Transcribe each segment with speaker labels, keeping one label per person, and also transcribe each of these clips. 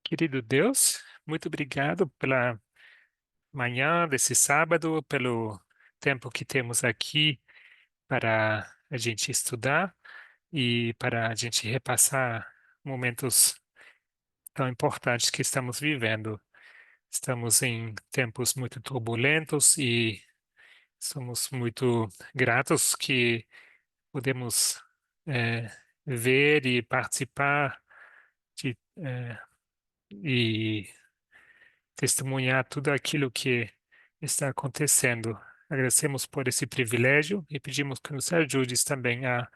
Speaker 1: Querido Deus, muito obrigado pela manhã desse sábado, pelo tempo que temos aqui para a gente estudar e para a gente repassar momentos tão importantes que estamos vivendo. Estamos em tempos muito turbulentos e somos muito gratos que podemos eh, ver e participar e testemunhar tudo aquilo que está acontecendo. Agradecemos por esse privilégio e pedimos que nos ajudes também a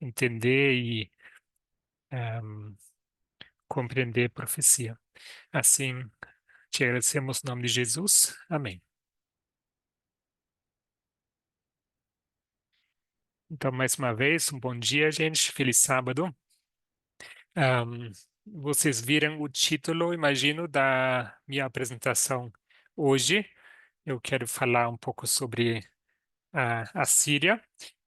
Speaker 1: entender e compreender a profecia. Assim, te agradecemos no nome de Jesus. Amém. Então, mais uma vez, um bom dia, gente. Feliz sábado. Ahm, Vocês viram o título, imagino, da minha apresentação hoje. Eu quero falar um pouco sobre a Síria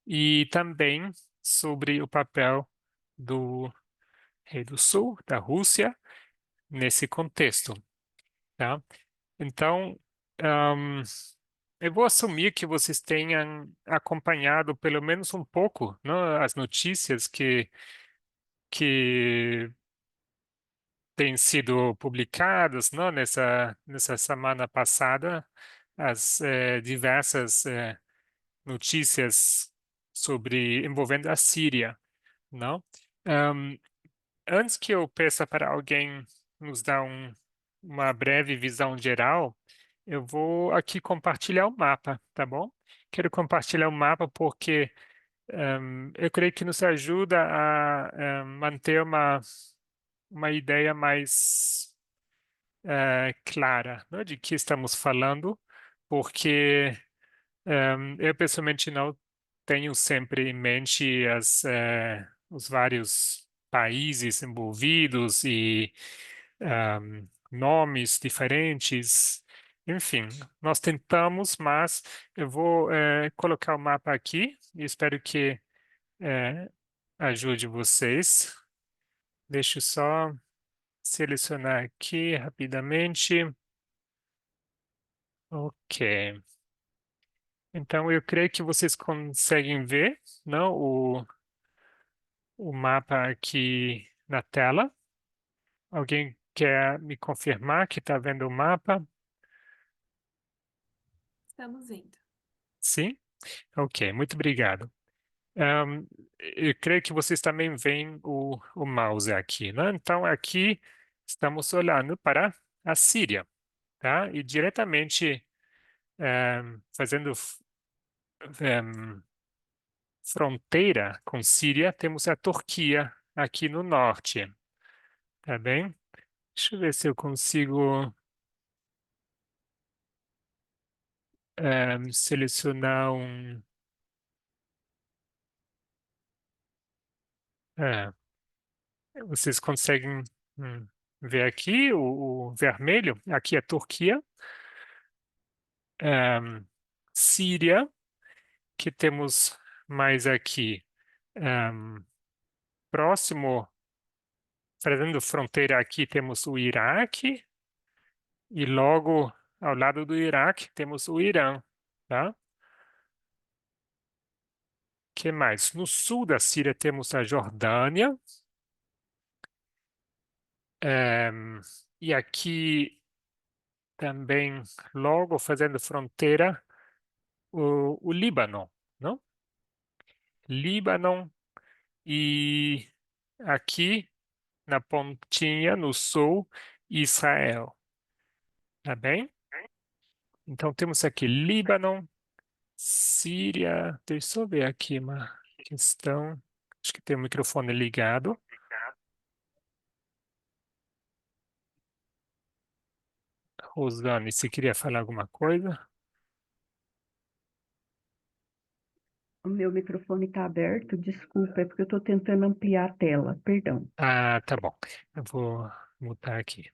Speaker 1: e também sobre o papel do Rei do Sul, da Rússia, nesse contexto, tá? Então, ahm, eu vou assumir que vocês tenham acompanhado pelo menos um pouco, né, as notícias que têm sido publicadas, né, nessa semana passada, as diversas notícias sobre envolvendo a Síria, não? Ahm, Antes que eu peça para alguém nos dar uma breve visão geral, eu vou aqui compartilhar o mapa, tá bom? Quero compartilhar o mapa porque eu creio que nos ajuda a manter uma ideia mais clara, né, de que estamos falando, porque eu pessoalmente não tenho sempre em mente os vários países envolvidos e nomes diferentes. Enfim, nós tentamos, mas eu vou colocar o mapa aqui e espero que eh, ajude vocês. Deixa eu só selecionar aqui rapidamente. Ok. Então, eu creio que vocês conseguem ver, não, o mapa aqui na tela. Alguém quer me confirmar que está vendo o mapa?
Speaker 2: Estamos indo.
Speaker 1: Sim? Ok, muito obrigado. Eu creio que vocês também veem o mouse aqui, né? Então, aqui estamos olhando para a Síria, tá? E diretamente fazendo em, fronteira com Síria, temos a Turquia aqui no norte, tá bem? Deixa eu ver se eu consigo selecionar um. é, Vocês conseguem ver aqui o vermelho? Aqui é Turquia, Síria, que temos mais aqui próximo, fazendo fronteira aqui, temos o Iraque e logo ao lado do Iraque temos o Irã, tá? Que mais? No sul da Síria temos a Jordânia, em, e aqui também, logo fazendo fronteira, o Líbano, não? Líbano e aqui na pontinha, no sul, Israel, tá bem? Então temos aqui Líbano, Síria, deixa eu ver aqui uma questão, acho que tem o microfone ligado. Rosane, você queria falar alguma coisa?
Speaker 2: O meu microfone está aberto, desculpa, é porque eu estou tentando ampliar a tela, perdão.
Speaker 1: Ah, tá bom. Eu vou mutar aqui.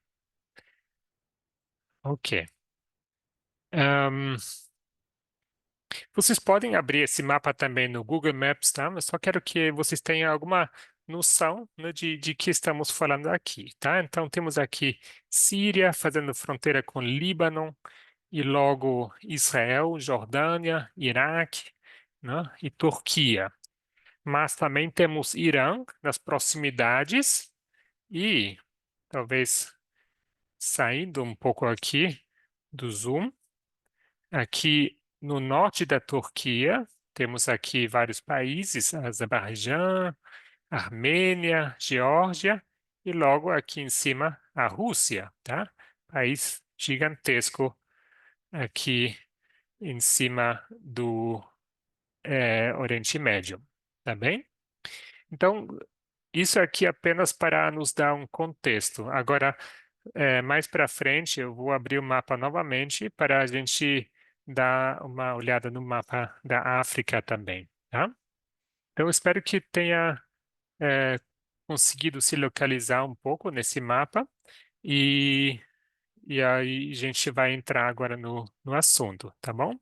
Speaker 1: Ok. Ahn, Vocês podem abrir esse mapa também no Google Maps, tá? Mas só quero que vocês tenham alguma noção, né, de que estamos falando aqui, tá? Então, temos aqui Síria fazendo fronteira com Líbano, e logo Israel, Jordânia, Iraque, né, e Turquia. Mas também temos Irã nas proximidades e, talvez saindo um pouco aqui do zoom, aqui no norte da Turquia, temos aqui vários países, Azerbaijão, Armênia, Geórgia e logo aqui em cima a Rússia, tá? País gigantesco aqui em cima do Oriente Médio, tá bem? Então, isso aqui é apenas para nos dar um contexto. Agora, mais para frente, eu vou abrir o mapa novamente para a gente dar uma olhada no mapa da África também, tá? Então, espero que tenha é, conseguido se localizar um pouco nesse mapa e, e aí a gente vai entrar agora no assunto, tá bom?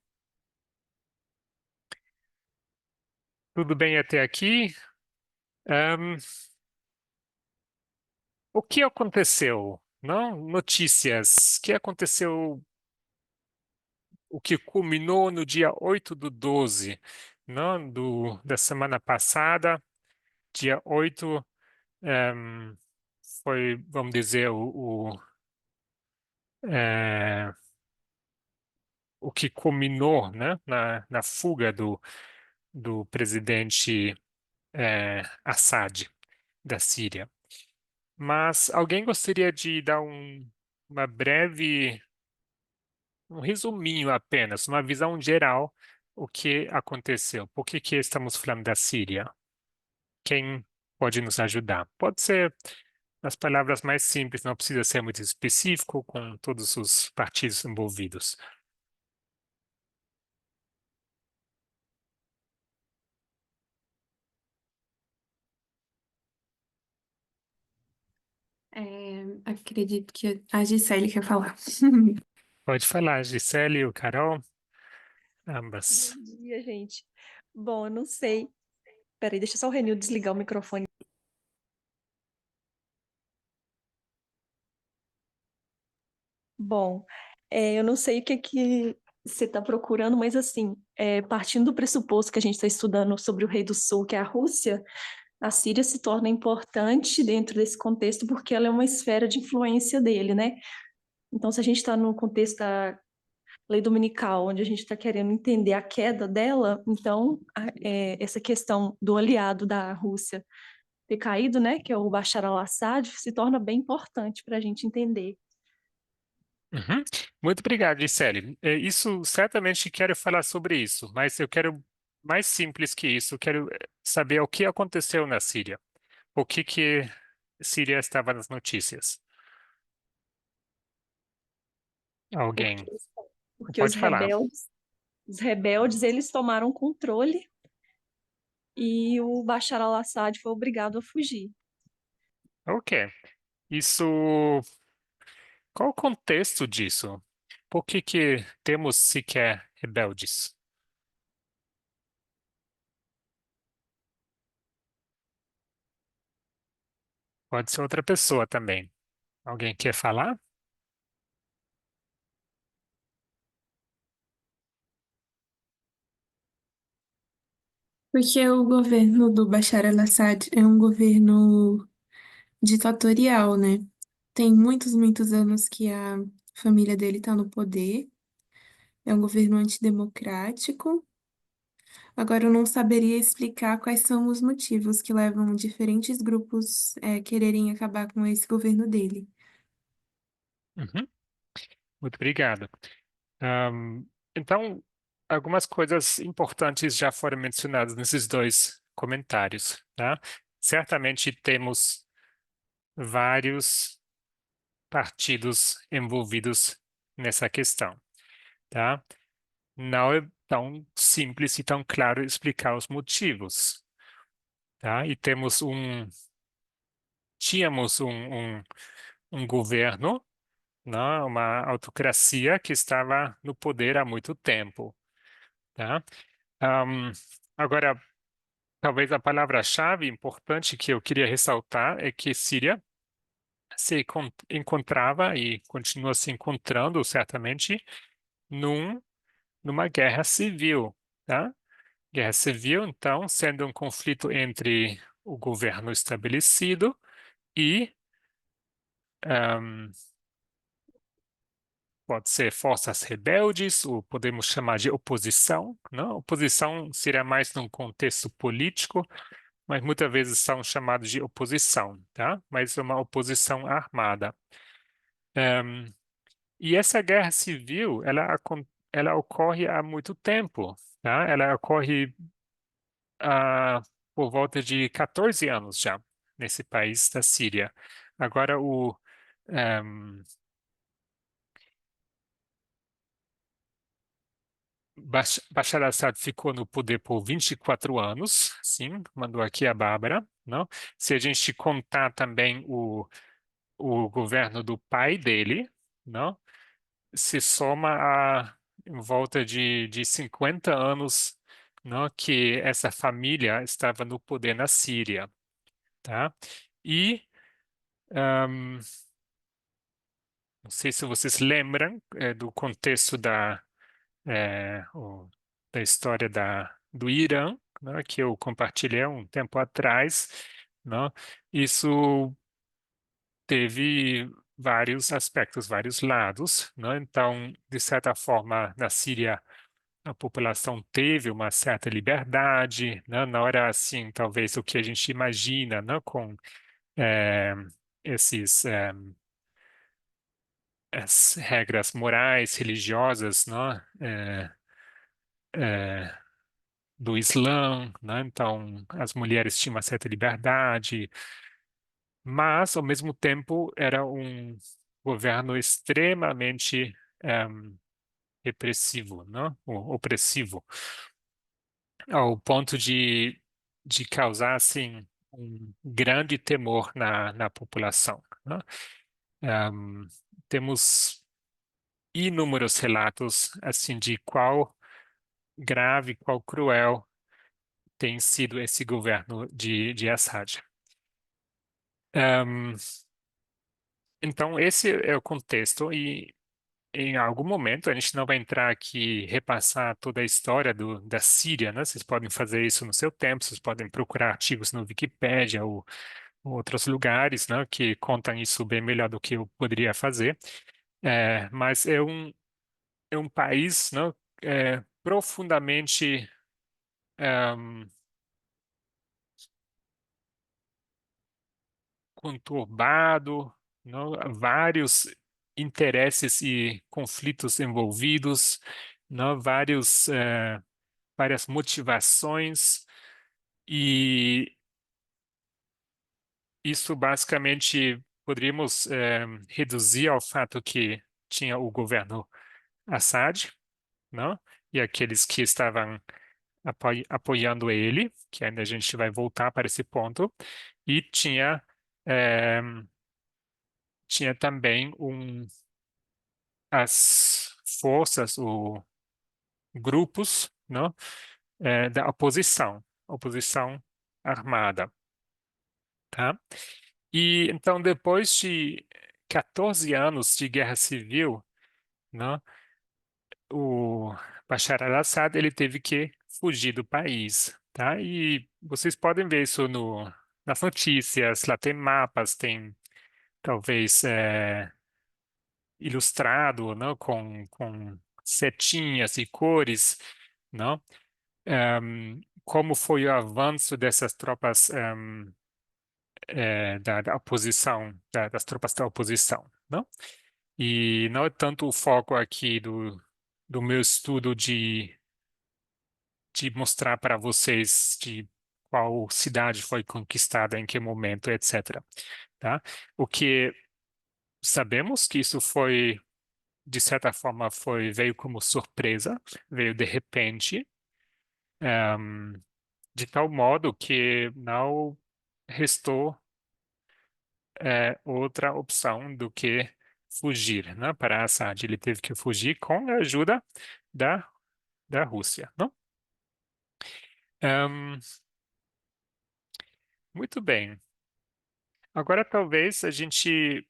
Speaker 1: Tudo bem até aqui? Ahn, o que aconteceu? Não? Notícias. O que aconteceu? O que culminou no dia 8/12, não? Da semana passada, dia 8, ehm, foi, vamos dizer, eh, o que culminou, né, na fuga do presidente Assad da Síria. Mas alguém gostaria de dar uma breve, um resuminho apenas, uma visão geral, o que aconteceu? Por que que estamos falando da Síria? Quem pode nos ajudar? Pode ser as palavras mais simples, não precisa ser muito específico com todos os partidos envolvidos.
Speaker 3: Acredito que a Gisele quer falar.
Speaker 1: Pode falar, Gisele ou Carol,
Speaker 4: Bom
Speaker 1: ambas.
Speaker 4: dia, gente. Bom, eu não sei. Peraí, deixa só o Renil desligar o microfone. Bom, eu não sei o que que você está procurando, mas assim, partindo do pressuposto que a gente está estudando sobre o Rei do Sul, que é a Rússia, a Síria se torna importante dentro desse contexto porque ela é uma esfera de influência dele, né? Então, se a gente está no contexto da lei dominical, onde a gente está querendo entender a queda dela, então essa questão do aliado da Rússia ter caído, né, que é o Bashar al-Assad, se torna bem importante para a gente entender.
Speaker 1: Uhum. Muito obrigado, Gisele. Isso, certamente quero falar sobre isso, mas eu quero mais simples que isso. Eu quero saber o que aconteceu na Síria. O que que Síria estava nas notícias?
Speaker 4: Porque,
Speaker 1: Alguém
Speaker 4: porque
Speaker 1: pode falar.
Speaker 4: os rebeldes, eles tomaram controle e o Bashar al-Assad foi obrigado a fugir.
Speaker 1: Ok. Isso. Qual o contexto disso? Por que que temos sequer rebeldes? Pode ser outra pessoa também. Alguém quer falar?
Speaker 3: Porque o governo do Bashar al-Assad é um governo ditatorial, né? Tem muitos, muitos anos que a família dele está no poder. É um governo antidemocrático. Agora, eu não saberia explicar quais são os motivos que levam diferentes grupos quererem acabar com esse governo dele.
Speaker 1: Uhum. Muito obrigado. Ahm, então, algumas coisas importantes já foram mencionadas nesses dois comentários, tá? Certamente temos vários partidos envolvidos nessa questão, tá? Não é tão simples e tão claro explicar os motivos, tá? E tínhamos um governo, né? Uma autocracia que estava no poder há muito tempo, tá? Ahm, agora, talvez a palavra-chave importante que eu queria ressaltar é que Síria se encontrava e continua se encontrando, certamente, numa guerra civil, tá? Guerra civil, então, sendo um conflito entre o governo estabelecido e pode ser forças rebeldes, ou podemos chamar de oposição, não? Oposição seria mais num contexto político, mas muitas vezes são chamados de oposição, tá? Mas é uma oposição armada. E essa guerra civil, ela ocorre há muito tempo, tá? Ela ocorre há por volta de 14 anos já, nesse país da Síria. Agora, ehm, Bashar al-Assad ficou no poder por 24 anos, sim, mandou aqui a Bárbara, não? Se a gente contar também o governo do pai dele, não? Se soma em volta de 50 anos, não? Que essa família estava no poder na Síria, tá? E ahm, não sei se vocês lembram do contexto da história do Irã, né, que eu compartilhei há um tempo atrás, né. Isso teve vários aspectos, vários lados, né. Então, de certa forma, na Síria, a população teve uma certa liberdade, né, na hora, assim, talvez o que a gente imagina, né, com eh, esses as regras morais, religiosas, né, eh, do Islã, né? Então, as mulheres tinham uma certa liberdade, mas, ao mesmo tempo, era um governo extremamente repressivo, né? Opressivo, ao ponto de causar, assim, um grande temor na população, né? Em, Temos inúmeros relatos, assim, de qual grave, qual cruel tem sido esse governo de Assad. Ahm, então, esse é o contexto, e em algum momento a gente não vai entrar aqui e repassar toda a história da Síria, né? Vocês podem fazer isso no seu tempo, vocês podem procurar artigos no Wikipédia ou outros lugares, né, que contam isso bem melhor do que eu poderia fazer. Mas é um país, né, profundamente ahm, conturbado, não? Vários interesses e conflitos envolvidos, não? Várias motivações, e isso basicamente poderíamos reduzir ao fato que tinha o governo Assad, não? E aqueles que estavam apoiando ele, que ainda a gente vai voltar para esse ponto, e eh, tinha também as forças, ou grupos, não? Da oposição armada, tá? E então, depois de 14 anos de guerra civil, não? O Bashar al-Assad ele teve que fugir do país, tá? E vocês podem ver isso nas notícias, lá tem mapas, tem talvez ilustrado, não? Com setinhas e cores, não? Como foi o avanço dessas tropas da oposição, das tropas da oposição, não? E não é tanto o foco aqui do meu estudo de mostrar para vocês de qual cidade foi conquistada, em que momento, etc. Tá? O que sabemos que isso foi, de certa forma, veio como surpresa, veio de repente, ehm, de tal modo que não restou outra opção do que fugir, né, para Assad. Ele teve que fugir com a ajuda da, da Rússia, não? Ehm, Muito bem. Agora talvez a gente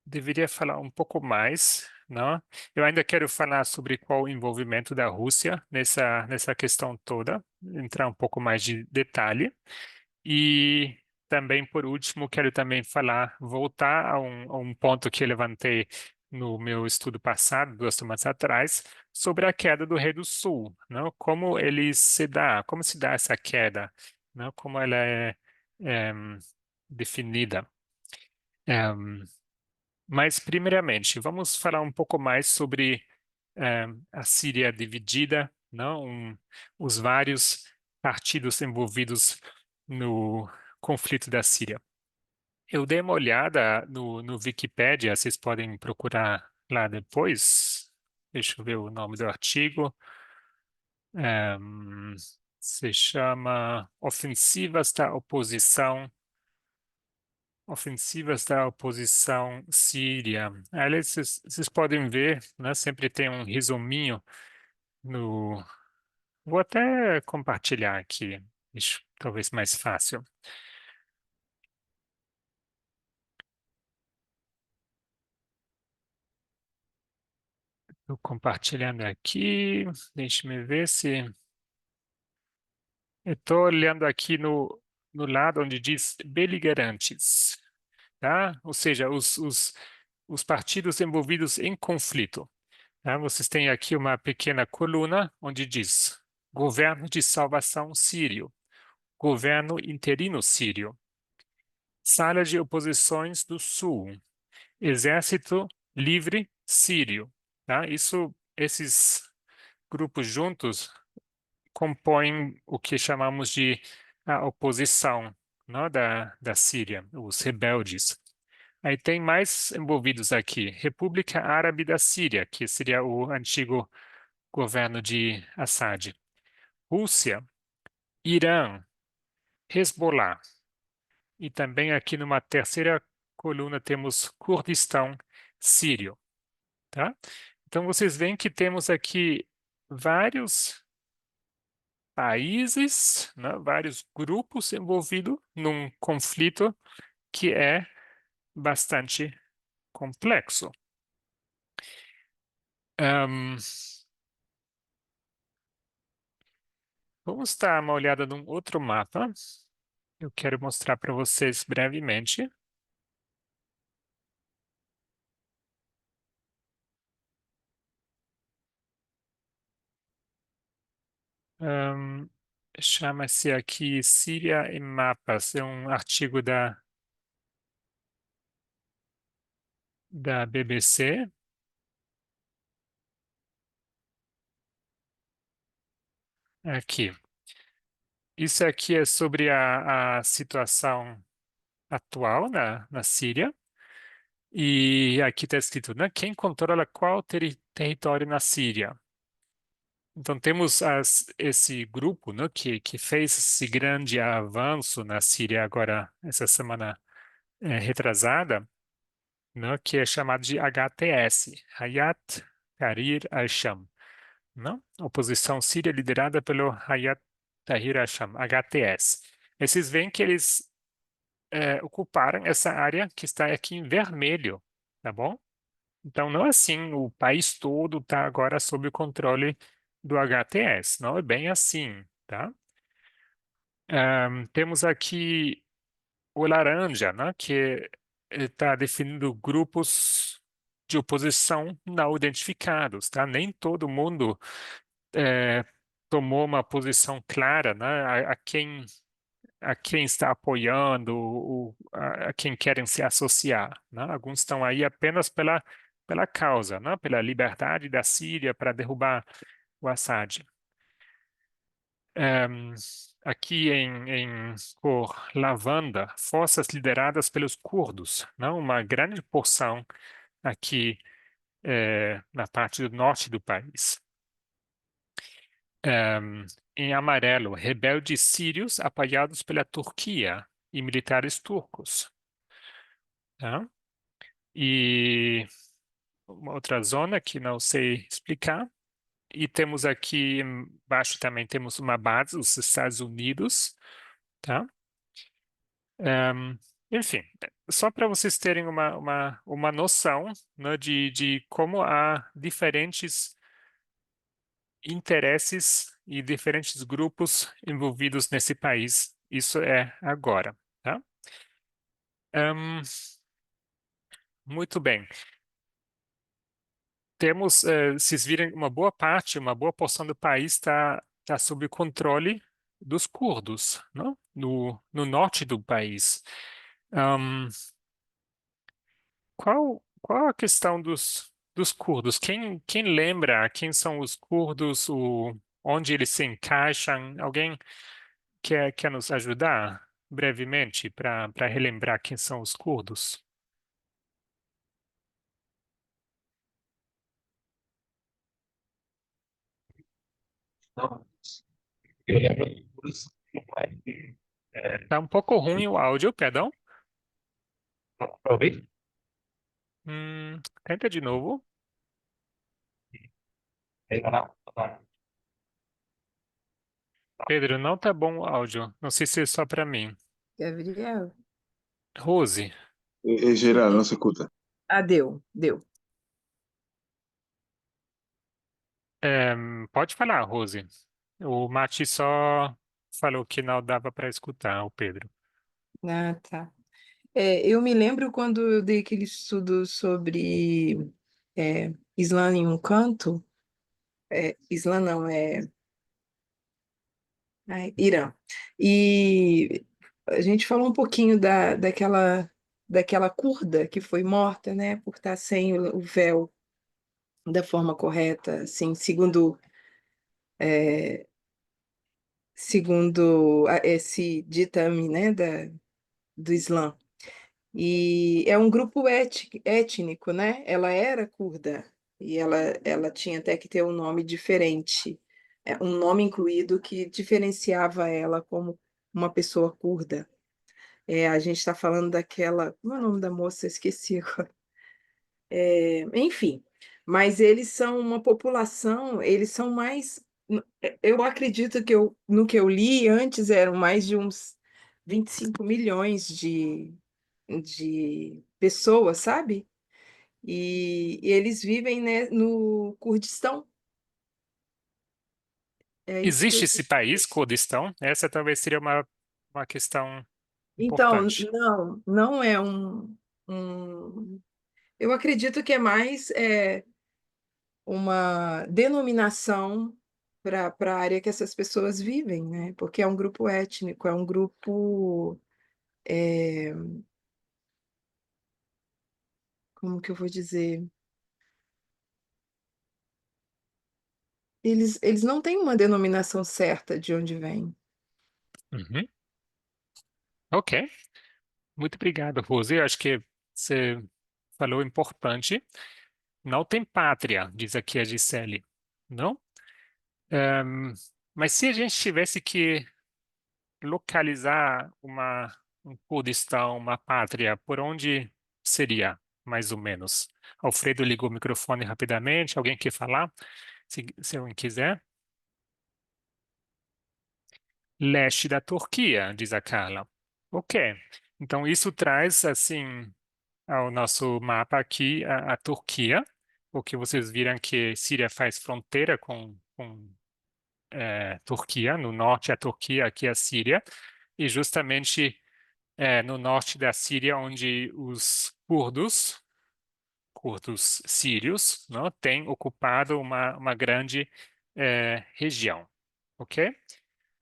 Speaker 1: deveria falar um pouco mais, não? Eu ainda quero falar sobre qual o envolvimento da Rússia nessa questão toda, entrar um pouco mais de detalhe. E também, por último, quero também falar, voltar a um ponto que eu levantei no meu estudo passado, 2 semanas atrás, sobre a queda do Rei do Sul, não? Como se dá essa queda, não? Como ela é, definida. Em, mas, primeiramente, vamos falar um pouco mais sobre a Síria dividida, não? Os vários partidos envolvidos no conflito da Síria. Eu dei uma olhada no Wikipédia, vocês podem procurar lá depois. Deixa eu ver o nome do artigo. Em, Se chama Ofensivas da Oposição Síria. Ali vocês podem ver, né? Sempre tem um resuminho no. Vou até compartilhar aqui, talvez mais fácil. Estou compartilhando aqui. Deixe-me ver se. Eu estou olhando aqui no lado onde diz beligerantes, tá? Ou seja, os partidos envolvidos em conflito. Tá? Vocês têm aqui uma pequena coluna onde diz Governo de Salvação Sírio, Governo Interino Sírio, Sala de Oposições do Sul, Exército Livre Sírio. Tá? Esses grupos juntos compõem o que chamamos de a oposição, não, da Síria, os rebeldes. Aí tem mais envolvidos aqui, República Árabe da Síria, que seria o antigo governo de Assad, Rússia, Irã, Hezbollah. E também aqui numa terceira coluna temos Kurdistão sírio, tá? Então vocês veem que temos aqui vários países, né, vários grupos envolvidos num conflito que é bastante complexo. Ahm, Vamos dar uma olhada num outro mapa. Eu quero mostrar para vocês brevemente. Ahm, Chama-se aqui Síria em Mapas. É um artigo da BBC. Aqui. Isso aqui é sobre a situação atual na Síria. E aqui está escrito, né? Quem controla qual território na Síria? Então, temos esse grupo, né, que fez esse grande avanço na Síria agora, essa semana retrasada, né, que é chamado de HTS, Hayat Tahrir al-Sham, né? Oposição síria liderada pelo Hayat Tahrir al-Sham, HTS. E vocês veem que eles ocuparam essa área que está aqui em vermelho, tá bom? Então, não é assim, o país todo está agora sob o controle do HTS, não é bem assim, tá? Temos aqui o laranja, né, que está definindo grupos de oposição não identificados, tá? Nem todo mundo eh, tomou uma posição clara, né, a quem está apoiando, a quem querem se associar, né? Alguns estão aí apenas pela causa, né? Pela liberdade da Síria para derrubar o Assad. Em, Aqui em cor lavanda, forças lideradas pelos curdos, não? Uma grande porção aqui na parte do norte do país. Em amarelo, rebeldes sírios apoiados pela Turquia e militares turcos. Tá? E uma outra zona que não sei explicar. E temos aqui embaixo também temos uma base, os Estados Unidos, tá? Ehm, Enfim, só para vocês terem uma noção, né, de como há diferentes interesses e diferentes grupos envolvidos nesse país. Isso é agora, tá? Ehm, Muito bem. Temos, vocês viram, uma boa parte, uma boa porção do país está sob o controle dos curdos, não? No norte do país. Ahm, qual a questão dos curdos? Quem lembra quem são os curdos, onde eles se encaixam? Alguém quer nos ajudar brevemente para relembrar quem são os curdos?
Speaker 5: Não, eu lembro dos
Speaker 1: Tá um pouco ruim o áudio, perdão.
Speaker 5: Aproveita.
Speaker 1: Tenta de novo. Pedro, não tá bom o áudio. Não sei se é só para mim.
Speaker 6: Gabriel?
Speaker 1: Rose,
Speaker 7: Gerardo, não se escuta.
Speaker 6: Ah, deu.
Speaker 1: pode falar, Rose. O Mati só falou que não dava para escutar o Pedro.
Speaker 6: Ah, tá. Eu me lembro quando eu dei aquele estudo sobre Islã em um canto, Islã não, Irã. E a gente falou um pouquinho daquela curda que foi morta, né, por estar sem o véu da forma correta, assim, segundo esse ditame, né, do Islã. E é um grupo étnico, né? Ela era curda e ela tinha até que ter um nome diferente, um nome incluído que diferenciava ela como uma pessoa curda. A gente está falando daquela. Como é o nome da moça? Esqueci agora. Enfim, mas eles são uma população, eles são mais. Eu acredito que no que eu li antes eram mais de uns 25 milhões de pessoas, sabe? E eles vivem, né, no Kurdistão. É isso que
Speaker 1: Existe
Speaker 6: eu
Speaker 1: esse
Speaker 6: sei.
Speaker 1: país, Kurdistão? Essa talvez seria uma questão
Speaker 6: Então,
Speaker 1: importante.
Speaker 6: não é eu acredito que é mais uma denominação para a área que essas pessoas vivem, né? Porque é um grupo étnico, é um grupo, é, como que eu vou dizer? Eles não têm uma denominação certa de onde vêm.
Speaker 1: Uhum. Ok. Muito obrigado, Rose. Eu acho que você falou importante. Não tem pátria, diz aqui a Gisele. Não? Ehm, mas se a gente tivesse que localizar um Kurdistão, uma pátria, por onde seria, mais ou menos? Alfredo ligou o microfone rapidamente. Alguém quer falar? Se alguém quiser. Leste da Turquia, diz a Carla. Ok. Então, isso traz, assim, ao nosso mapa aqui a Turquia, porque vocês viram que Síria faz fronteira com Turquia, no norte a Turquia, aqui a Síria, e justamente no norte da Síria, onde os curdos sírios, não, têm ocupado uma grande região, ok?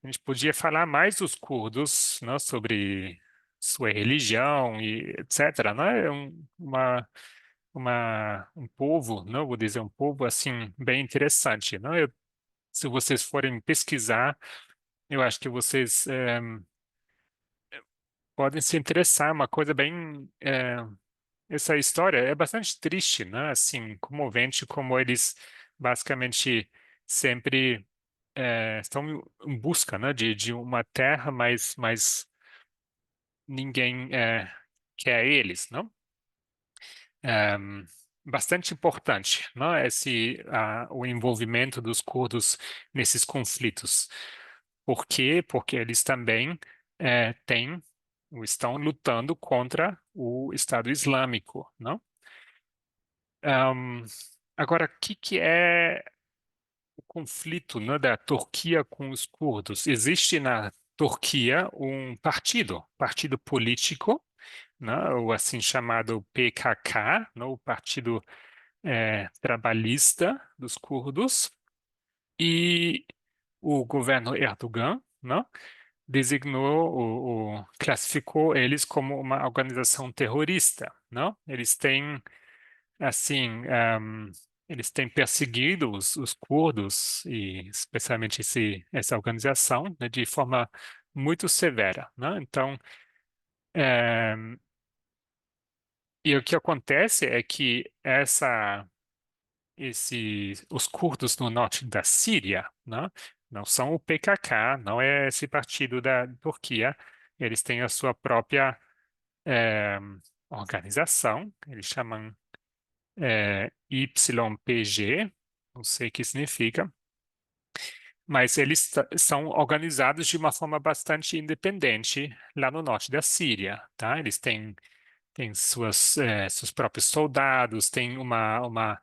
Speaker 1: A gente podia falar mais dos curdos, não, sobre sua religião e etc. Não é um povo, não vou dizer um povo assim bem interessante, não? Se vocês forem pesquisar, eu acho que vocês podem se interessar. Uma coisa bem essa história é bastante triste, né? Assim, comovente, como eles basicamente sempre estão em busca, né, de uma terra, mas ninguém quer eles, não? Ehm, Bastante importante, não? O envolvimento dos curdos nesses conflitos. Por quê? Porque eles também têm estão lutando contra o Estado Islâmico, não? Ahm, Agora, o que é o conflito, né, da Turquia com os curdos? Existe na Turquia um partido político, né, o assim chamado PKK, né, o Partido Trabalhista dos Curdos, e o governo Erdogan, né, designou classificou eles como uma organização terrorista, não? Eles têm assim, eles têm perseguido os curdos e especialmente essa organização, né, de forma muito severa, né? Então, e o que acontece é que os curdos no norte da Síria, né, não são o PKK, não é esse partido da Turquia, eles têm a sua própria eh, organização, eles chamam YPG, não sei o que significa, mas eles são organizados de uma forma bastante independente lá no norte da Síria, tá? Eles têm seus próprios soldados, têm uma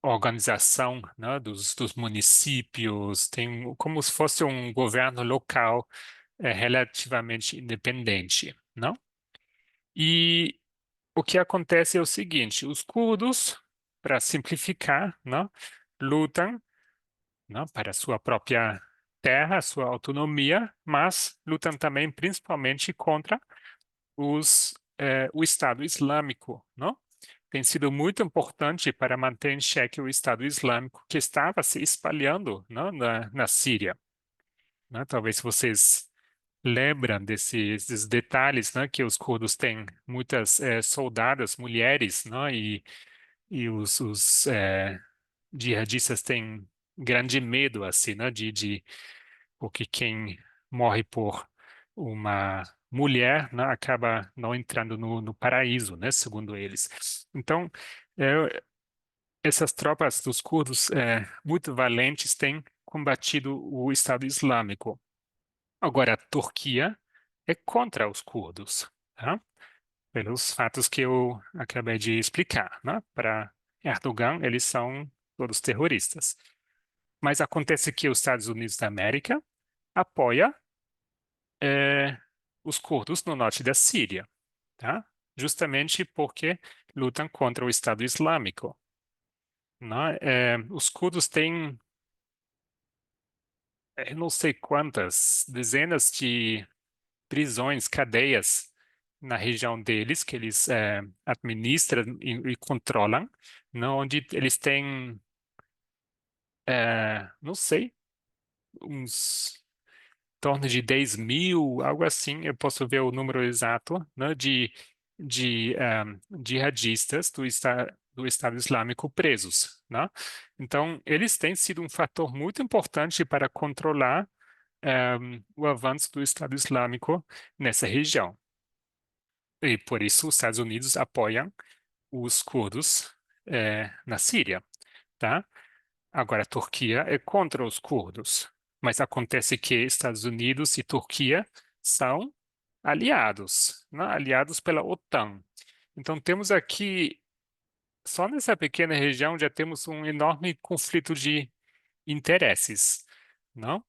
Speaker 1: organização, né, dos municípios, tem como se fosse um governo local relativamente independente, não? E o que acontece é o seguinte: os curdos, para simplificar, né, lutam, né, para a sua própria terra, sua autonomia, mas lutam também principalmente contra o Estado Islâmico, não? Tem sido muito importante para manter em xeque o Estado Islâmico que estava se espalhando, né, na Síria, né? Talvez vocês lembram desses detalhes, né, que os curdos têm muitas soldadas, mulheres, né, e os jihadistas têm grande medo, assim, né, porque quem morre por uma mulher, né, acaba não entrando no paraíso, né, segundo eles. Então, essas tropas dos curdos muito valentes têm combatido o Estado Islâmico. Agora, a Turquia é contra os curdos, tá? Pelos fatos que eu acabei de explicar, né? Para Erdogan, eles são todos terroristas. Mas acontece que os Estados Unidos da América apoia eh, os curdos no norte da Síria, tá? Justamente porque lutam contra o Estado Islâmico, né? Os curdos têm, não sei quantas, dezenas de prisões, cadeias na região deles, que eles administram e controlam, né? Onde eles têm, não sei, uns torno de 10.000, algo assim, eu posso ver o número exato, né, de jihadistas do Estado Islâmico presos, né? Então, eles têm sido um fator muito importante para controlar o avanço do Estado Islâmico nessa região. E por isso os Estados Unidos apoiam os curdos na Síria, tá? Agora, a Turquia é contra os curdos, mas acontece que Estados Unidos e Turquia são aliados, né? Aliados pela OTAN. Então, temos aqui, só nessa pequena região, já temos um enorme conflito de interesses, não?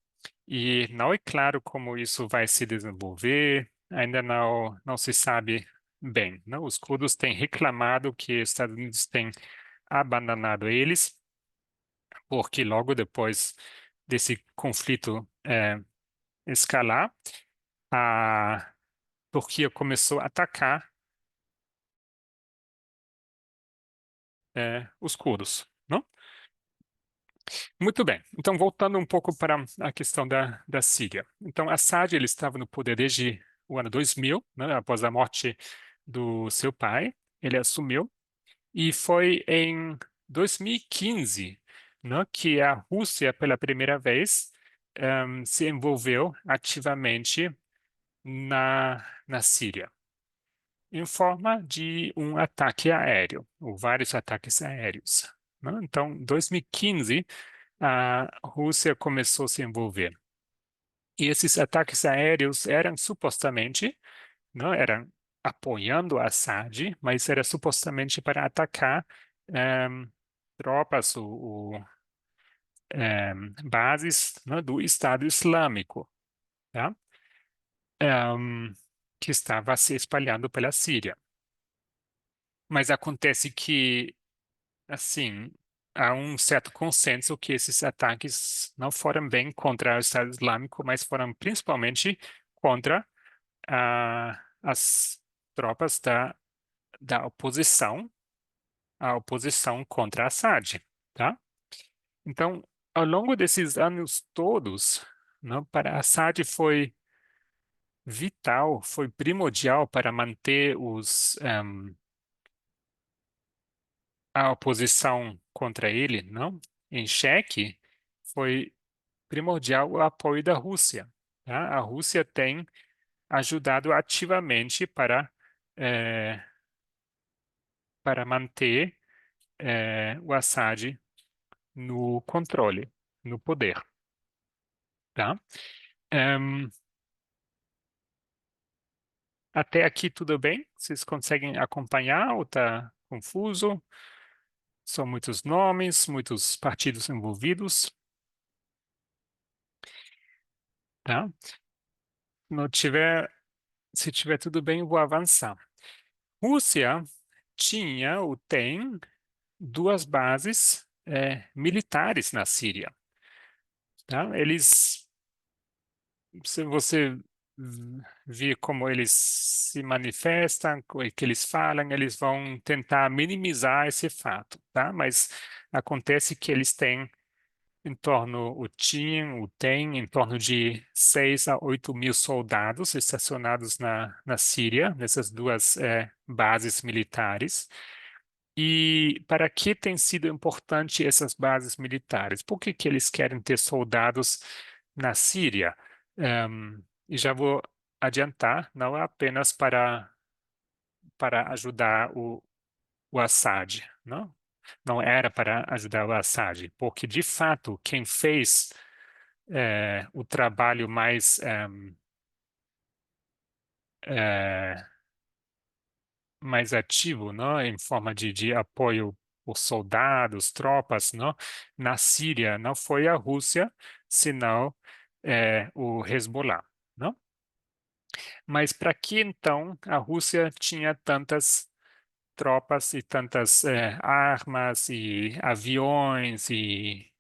Speaker 1: E não é claro como isso vai se desenvolver, ainda não se sabe bem, não? Os curdos têm reclamado que os Estados Unidos têm abandonado eles, porque logo depois desse conflito escalar, a Turquia começou a atacar os curdos, não? Muito bem. Então, voltando um pouco para a questão da Síria. Então, Assad ele estava no poder desde o ano 2000, né, após a morte do seu pai. Ele assumiu e foi em 2015, né, que a Rússia, pela primeira vez, se envolveu ativamente na Síria, em forma de um ataque aéreo, ou vários ataques aéreos, né? Então, em 2015, a Rússia começou a se envolver. E esses ataques aéreos eram supostamente, não eram apoiando Assad, mas era supostamente para atacar tropas bases, né, do Estado Islâmico, tá? Ehm, que estava se espalhando pela Síria. Mas acontece que, assim, há um certo consenso que esses ataques não foram bem contra o Estado Islâmico, mas foram principalmente contra as tropas da oposição, a oposição contra Assad, tá? Então, ao longo desses anos todos, não, para Assad foi vital, foi primordial para manter a oposição contra ele, não, em xeque, foi primordial o apoio da Rússia, tá? A Rússia tem ajudado ativamente eh, para manter o Assad no controle, no poder, tá? Em, Até aqui tudo bem? Vocês conseguem acompanhar ou está confuso? São muitos nomes, muitos partidos envolvidos, tá? Não tiver, se tiver tudo bem, eu vou avançar. Rússia tinha ou tem duas bases militares na Síria, tá? Se você ver como eles se manifestam, o que eles falam, eles vão tentar minimizar esse fato, tá? Mas acontece que eles têm tem em torno de 6 a 8 mil soldados estacionados na Síria, nessas duas bases militares. E para que tem sido importante essas bases militares? Por que que eles querem ter soldados na Síria? E já vou adiantar, não é apenas para ajudar o Assad, não? Não era para ajudar o Assad, porque de fato quem fez o trabalho eh, mais ativo, não? Em forma de apoio por soldados, tropas, não? Na Síria não foi a Rússia, senão o Hezbollah, não? Mas para que então a Rússia tinha tantas tropas e tantas armas e aviões e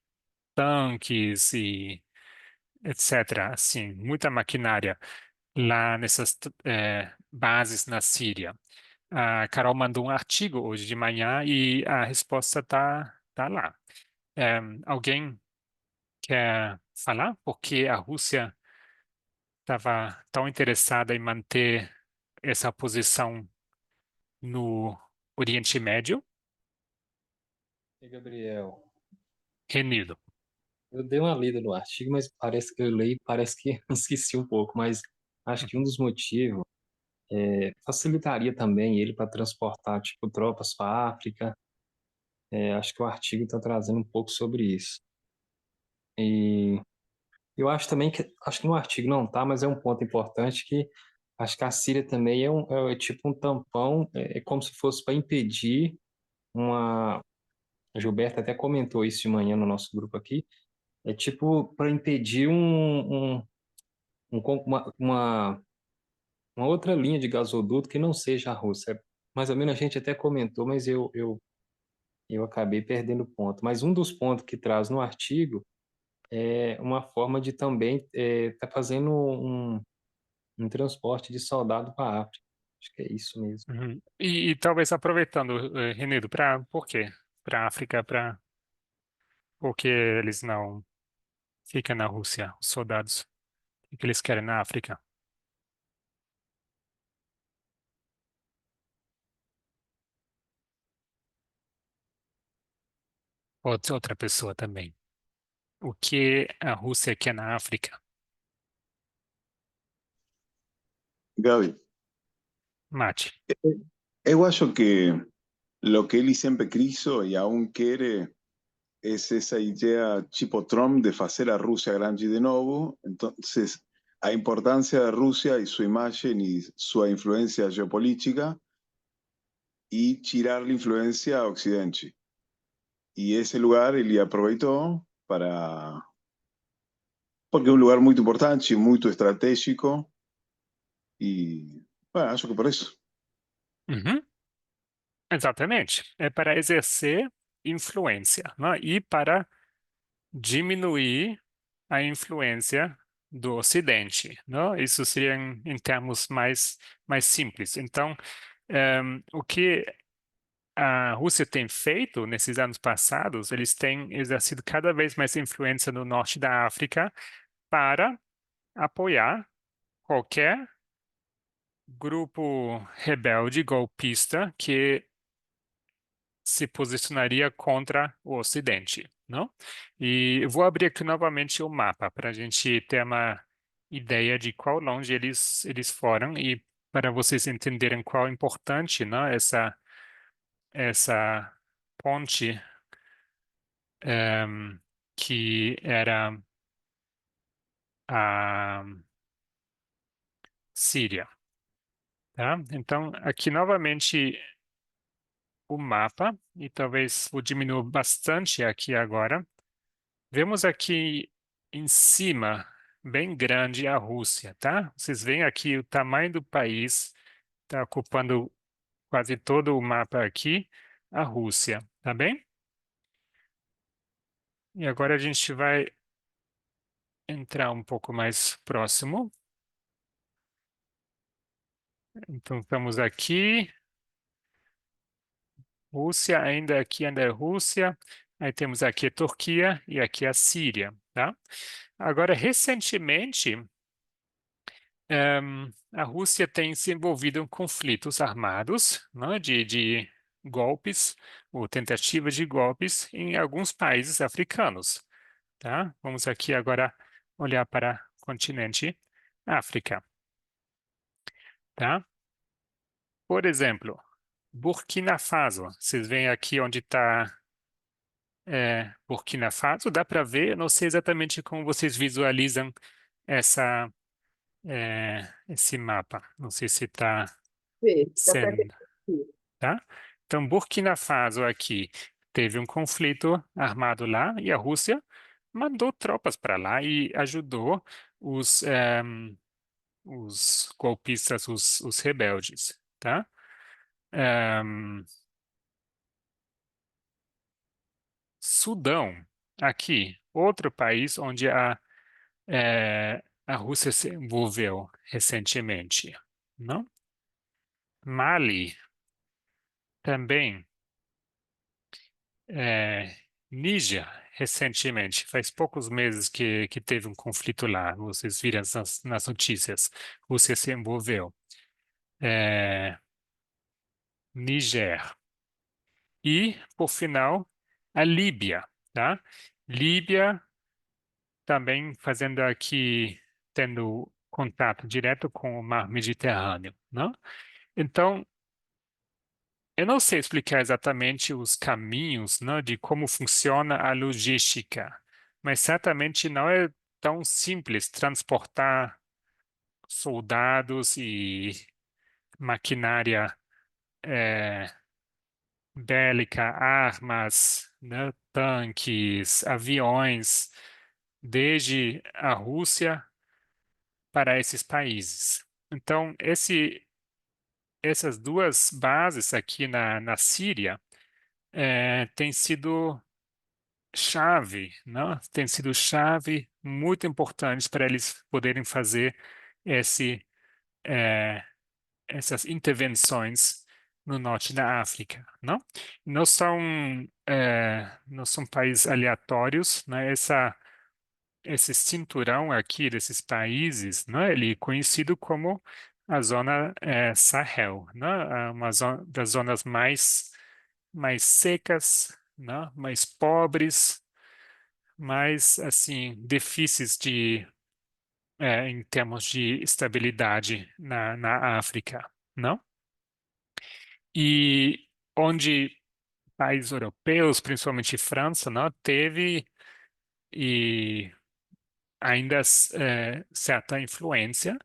Speaker 1: tanques e etc. Assim, muita maquinária lá nessas bases na Síria. A Carol mandou um artigo hoje de manhã e a resposta tá lá. Alguém quer falar por que a Rússia estava tão interessada em manter essa posição no Oriente Médio?
Speaker 5: E Gabriel,
Speaker 1: Renildo.
Speaker 5: eu dei uma lida no artigo, mas parece que eu leio, parece que esqueci um pouco, mas acho que um dos motivos facilitaria também ele para transportar tipo tropas para a África. Acho que o artigo está trazendo um pouco sobre isso. E eu acho também que acho que no artigo não tá, mas é um ponto importante que acho que a Síria também é tipo um tampão, é como se fosse para impedir uma. A Gilberta até comentou isso de manhã no nosso grupo aqui. É tipo para impedir uma outra linha de gasoduto que não seja a Rússia. Mais ou menos a gente até comentou, mas eu acabei perdendo o ponto. Mas um dos pontos que traz no artigo é uma forma de também tá fazendo um transporte de soldado para a África. Acho que é isso mesmo.
Speaker 1: Uhum. E talvez aproveitando, Renildo, por quê? Para a África, porque eles não ficam na Rússia, os soldados. O que eles querem na África? Outra pessoa também. O que a Rússia quer na África?
Speaker 7: Gaby,
Speaker 1: Mate.
Speaker 7: eu acho que lo que ele sempre quiso y aún quiere es esa idea tipo Trump de hacer a Rusia grande de nuevo. Entonces, a importância da Rússia e sua imagem e sua influência geopolítica e tirar a influência ao Ocidente. Y ese lugar él aprovechó para, porque es un lugar muy importante, muy estratégico, y bueno, acho que por eso.
Speaker 1: Uhum, exatamente. É para exercer influência, né? E para diminuir a influência do Ocidente, né? Isso seria em termos mais simples. Então, o que a Rússia tem feito nesses anos passados, eles têm exercido cada vez mais influência no norte da África para apoiar qualquer grupo rebelde golpista que se posicionaria contra o Ocidente, não? E eu vou abrir aqui novamente o mapa para a gente ter uma ideia de qual longe eles foram e para vocês entenderem qual é importante, né, essa ponte que era a Síria, tá? Então, aqui novamente o mapa, e talvez vou diminuir bastante aqui agora. Vemos aqui em cima, bem grande, a Rússia, tá? Vocês veem aqui o tamanho do país, está ocupando quase todo o mapa aqui, a Rússia, tá bem? E agora a gente vai entrar um pouco mais próximo. Então, estamos aqui, Rússia, ainda é Rússia. Aí temos aqui a Turquia e aqui a Síria, tá? Agora, recentemente, a Rússia tem se envolvido em conflitos armados, né, de golpes ou tentativas de golpes em alguns países africanos, tá? Vamos aqui agora olhar para o continente África, tá? Por exemplo, Burkina Faso. Vocês veem aqui onde está Burkina Faso, dá para ver, eu não sei exatamente como vocês visualizam esse mapa. Não sei se está
Speaker 6: Vê, dá para ver
Speaker 1: sendo,
Speaker 6: aqui.
Speaker 1: tá? Então, Burkina Faso aqui teve um conflito armado lá e a Rússia mandou tropas para lá e ajudou os golpistas, os rebeldes, tá? Sudão, aqui, outro país onde a Rússia se envolveu recentemente, não? Mali, também. Níger, recentemente, faz poucos meses que teve um conflito lá, vocês viram nas notícias, Rússia se envolveu. Níger. E, por final, a Líbia, tá? Líbia também fazendo aqui, tendo contato direto com o mar Mediterrâneo, não? Então, eu não sei explicar exatamente os caminhos, né, de como funciona a logística, mas certamente não é tão simples transportar soldados e maquinária eh, bélica, armas, né, tanques, aviões, desde a Rússia para esses países. Então, essas duas bases aqui na Síria têm sido chave, né? Tem sido chave muito importante para eles poderem fazer esse, eh, essas intervenções no norte da África, não? Não são países aleatórios, né? Esse cinturão aqui desses países, né? Ele é conhecido como a zona Sahel, né? Uma das zonas mais secas, né? Mais pobres, mais assim difíceis em termos de estabilidade na África, não? E onde países europeus, principalmente França, não, teve e ainda certa influência,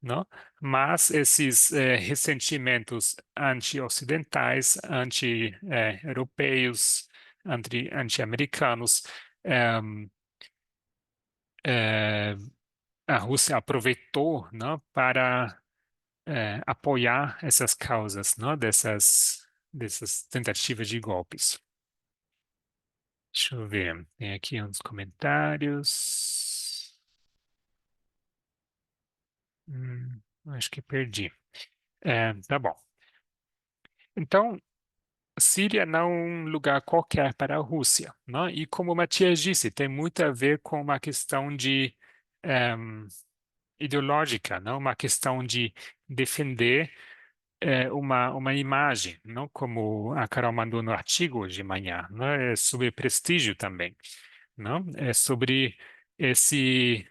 Speaker 1: não? Mas esses ressentimentos anti-ocidentais, anti-europeus, anti-americanos, eh, a Rússia aproveitou, não, para apoiar essas causas, não, dessas tentativas de golpes. Deixa eu ver, tem aqui uns comentários. Acho que perdi. Tá bom. Então, Síria não é um lugar qualquer para a Rússia, não? E como o Matias disse, tem muito a ver com uma questão de ideológica, não? Uma questão de defender uma imagem, não? Como a Carol mandou no artigo hoje de manhã, não? É sobre prestígio também, não? É sobre esse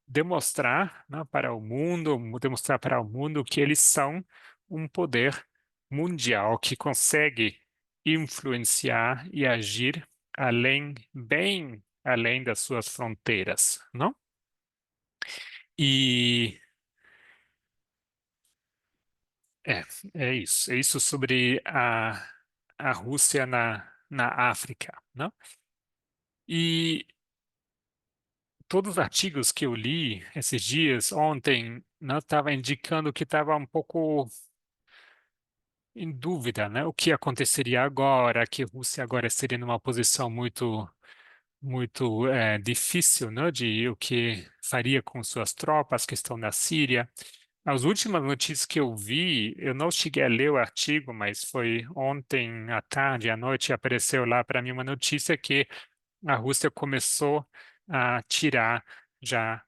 Speaker 1: demonstrar, né, para o mundo, demonstrar para o mundo que eles são um poder mundial que consegue influenciar e agir bem além das suas fronteiras, não? E é, é isso sobre a Rússia na África, não? E todos os artigos que eu li esses dias, ontem, não estava indicando que estava um pouco em dúvida, né? O que aconteceria agora, que a Rússia agora estaria numa posição muito difícil, né? De o que faria com suas tropas, que estão na Síria. As últimas notícias que eu vi, eu não cheguei a ler o artigo, mas foi ontem à tarde, à noite, apareceu lá para mim uma notícia que a Rússia começou a tirar já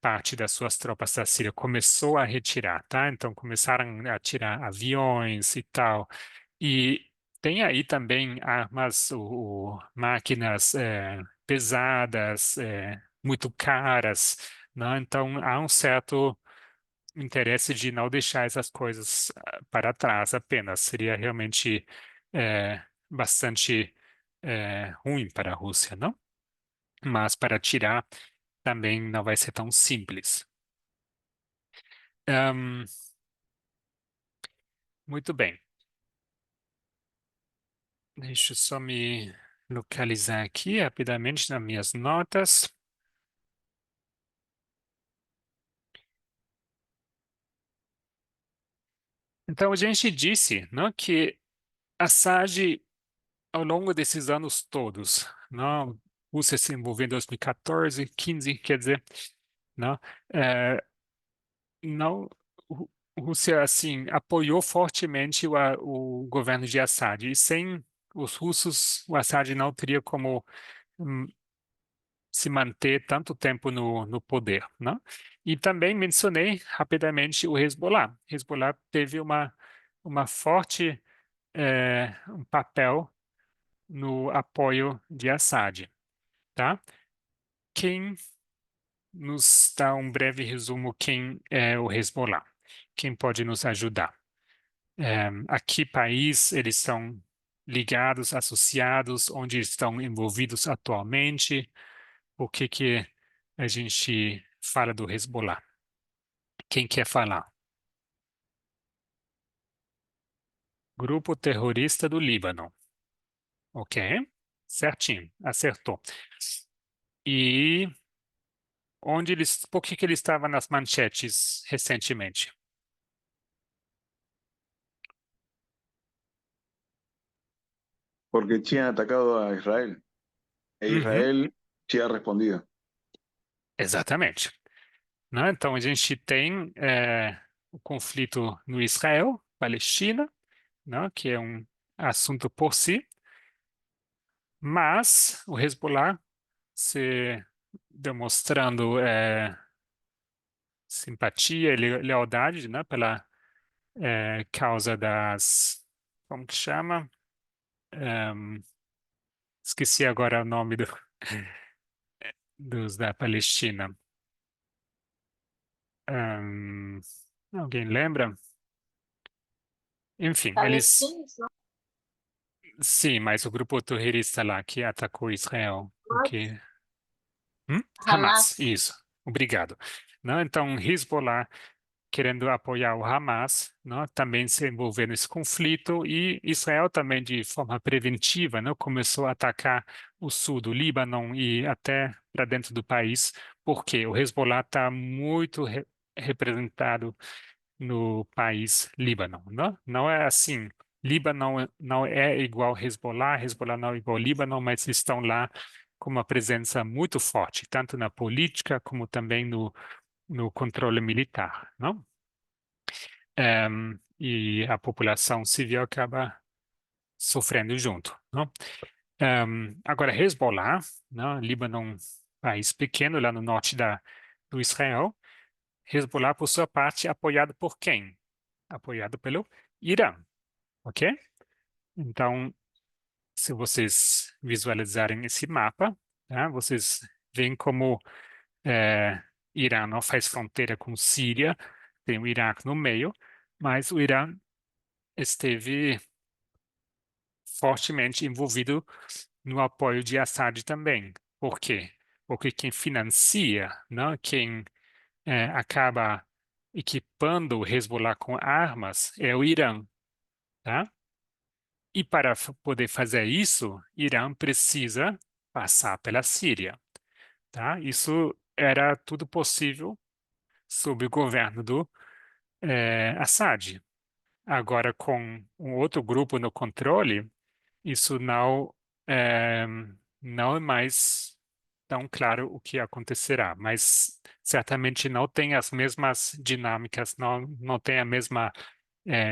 Speaker 1: parte das suas tropas da Síria, começou a retirar, tá? Então começaram a tirar aviões e tal. E tem aí também armas, máquinas pesadas, muito caras, né? Então há um certo interesse de não deixar essas coisas para trás apenas. Seria realmente bastante ruim para a Rússia, não? Mas para tirar também não vai ser tão simples. Ahn, muito bem. Deixa eu só me localizar aqui rapidamente nas minhas notas. Então, a gente disse, não, que Assad, ao longo desses anos todos, não, Rússia se envolveu em 2014, 15, quer dizer, não, é, não, Rússia assim apoiou fortemente o governo de Assad e sem os russos, o Assad não teria como hum, se manter tanto tempo no poder, né? E também mencionei rapidamente o Hezbollah. Hezbollah teve uma forte um papel no apoio de Assad, tá? Quem nos dá um breve resumo quem é o Hezbollah? Quem pode nos ajudar? A que país eles estão ligados, associados, onde estão envolvidos atualmente? O que a gente fala do Hezbollah? Quem quer falar? Grupo terrorista do Líbano. Ok, certinho, acertou. E por que ele estava nas manchetes recentemente?
Speaker 7: Porque China ha atacado a Israel e
Speaker 1: Uhum,
Speaker 7: Israel China ha respondido.
Speaker 1: exatamente. Né? Então, a gente tem o conflito no Israel, Palestina, né? Que é um assunto por si, mas o Hezbollah se demonstrando simpatia e lealdade, né? Pela causa como que chama? Ehm, esqueci agora o nome dos da Palestina. Ehm, alguém lembra? Enfim, eles.
Speaker 4: Palestinos, não?
Speaker 1: Sim, mas o grupo terrorista lá que atacou Israel. O que? Hamas, isso. Obrigado. Não, então, Hezbollah querendo apoiar o Hamas, não, também se envolver nesse conflito, e Israel também, de forma preventiva, não, começou a atacar o sul do Líbano e até para dentro do país, porque o Hezbollah está muito representado no país Líbano, não? Não é assim. Líbano não é igual Hezbollah, Hezbollah não é igual Líbano, mas estão lá com uma presença muito forte, tanto na política como também no controle militar, não? E a população civil acaba sofrendo junto, não? Agora, Hezbollah, não? Líbano é um país pequeno lá no norte do Israel. Hezbollah, por sua parte, apoiado por quem? Apoiado pelo Irã, ok? Então, se vocês visualizarem esse mapa, tá? Vocês veem como Irã não faz fronteira com Síria, tem o Iraque no meio, mas o Irã esteve fortemente envolvido no apoio de Assad também. Por quê? Porque quem financia, né, quem acaba equipando o Hezbollah com armas é o Irã, tá? E para poder fazer isso, Irã precisa passar pela Síria, tá? Isso era tudo possível sob o governo do Assad. Agora, com um outro grupo no controle, isso não é mais tão claro o que acontecerá, mas certamente não tem as mesmas dinâmicas, não tem a mesma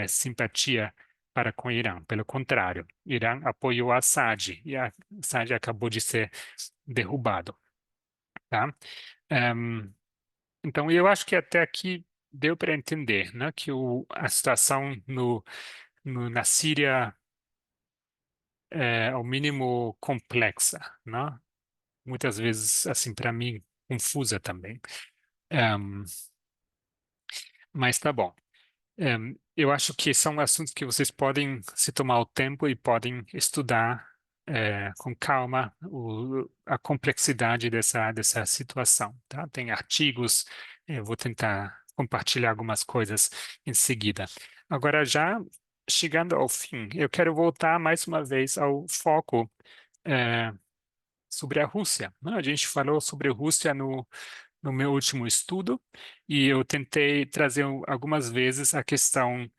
Speaker 1: simpatia para com o Irã. Pelo contrário, Irã apoiou Assad e Assad acabou de ser derrubado, tá? Em, então, eu acho que até aqui deu para entender, né, que a situação na Síria ao mínimo complexa, né? Muitas vezes, assim, para mim, confusa também. Ehm, mas tá bom. Eu acho que são assuntos que vocês podem se tomar o tempo e podem estudar com calma a complexidade dessa situação, tá? Tem artigos, eu vou tentar compartilhar algumas coisas em seguida. Agora, já chegando ao fim, eu quero voltar mais uma vez ao foco eh, sobre a Rússia, né? A gente falou sobre a Rússia no meu último estudo e eu tentei trazer algumas vezes a questão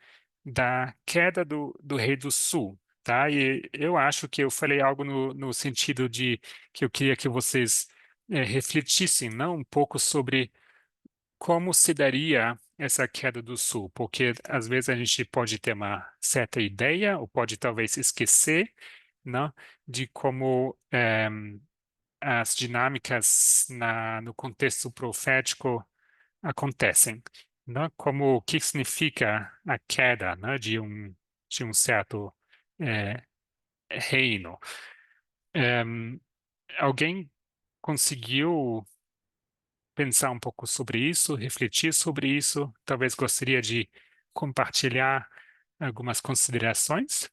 Speaker 1: da queda do Rei do Sul, tá? E eu acho que eu falei algo no sentido de que eu queria que vocês refletissem, não, um pouco sobre como se daria essa queda do Sul, porque às vezes a gente pode ter uma certa ideia ou pode talvez esquecer, não, de como as dinâmicas no contexto profético acontecem, né? Como o que significa a queda, né, de um certo eh, reino. Em, alguém conseguiu pensar um pouco sobre isso, refletir sobre isso? Talvez gostaria de compartilhar algumas considerações?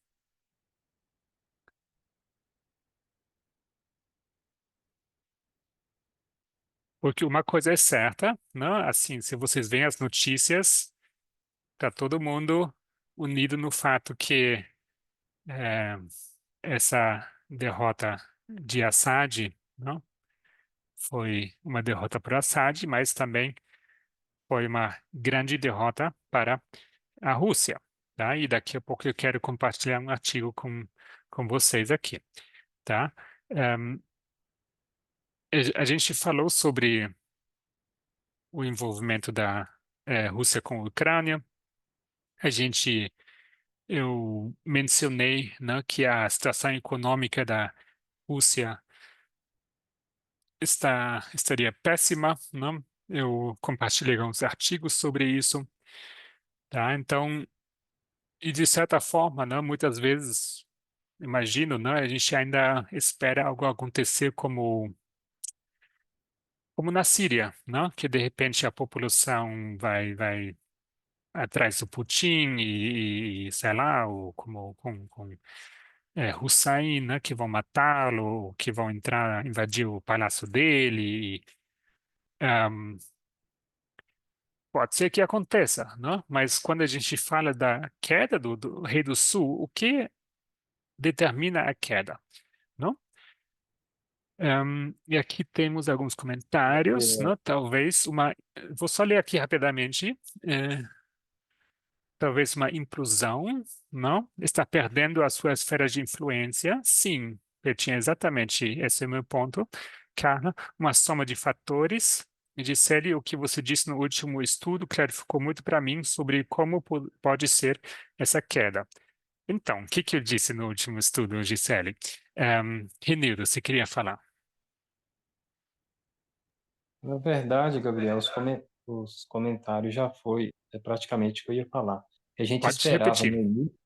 Speaker 1: Porque uma coisa é certa, né? Assim, se vocês veem as notícias, está todo mundo unido no fato que eh, essa derrota de Assad, não? Foi uma derrota para Assad, mas também foi uma grande derrota para a Rússia, tá? E daqui a pouco eu quero compartilhar um artigo com vocês aqui, tá? Ehm, a gente falou sobre o envolvimento da Rússia com a Ucrânia. A gente Eu mencionei, né, que a situação econômica da Rússia estaria péssima, né? Eu compartilhei alguns artigos sobre isso, tá? Então, e de certa forma, né, muitas vezes, imagino, né, a gente ainda espera algo acontecer como na Síria, né? Que de repente a população vai atrás do Putin e sei lá, ou como Hussein, né, que vão matá-lo, que vão entrar, invadir o palácio dele. Ahm, pode ser que aconteça, né? Mas quando a gente fala da queda do Rei do Sul, o que determina a queda, não? E aqui temos alguns comentários, né? Talvez uma. Vou só ler aqui rapidamente. eh, Talvez uma intrusão, não? Está perdendo a sua esfera de influência? Sim, Betinha, exatamente. Esse é o meu ponto. Carla, uma soma de fatores. E Gisele, o que você disse no último estudo clarificou muito para mim sobre como pode ser essa queda. Então, o que que eu disse no último estudo, Gisele? Renildo, você queria falar?
Speaker 5: Na verdade, Gabriel, os comentários já foi praticamente o que eu ia falar. A gente
Speaker 1: Pode
Speaker 5: esperava
Speaker 1: repetir.
Speaker 5: no início,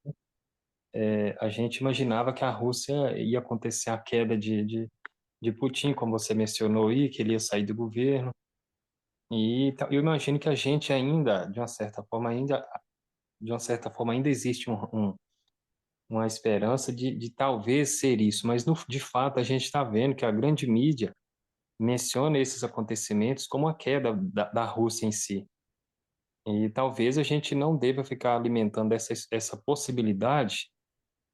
Speaker 5: a gente imaginava que a Rússia ia acontecer a queda de Putin, como você mencionou aí, que ele ia sair do governo. E eu imagino que a gente ainda, de uma certa forma, ainda existe uma esperança de talvez ser isso, mas de fato a gente está vendo que a grande mídia menciona esses acontecimentos como a queda da Rússia em si. E talvez a gente não deva ficar alimentando essa possibilidade,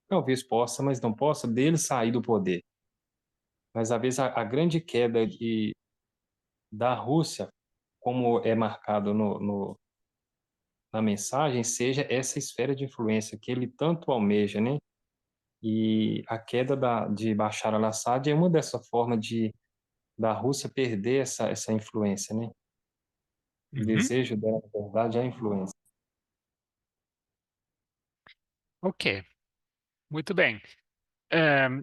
Speaker 5: talvez possa, mas não possa, dele sair do poder. Mas às vezes a grande queda da Rússia, como é marcado na mensagem, seja essa esfera de influência que ele tanto almeja, né? E a queda de Bashar al-Assad é uma dessa forma da Rússia perder essa influência, né? O
Speaker 1: Uhum.
Speaker 5: desejo dela, na verdade, é a influência.
Speaker 1: Ok, muito bem.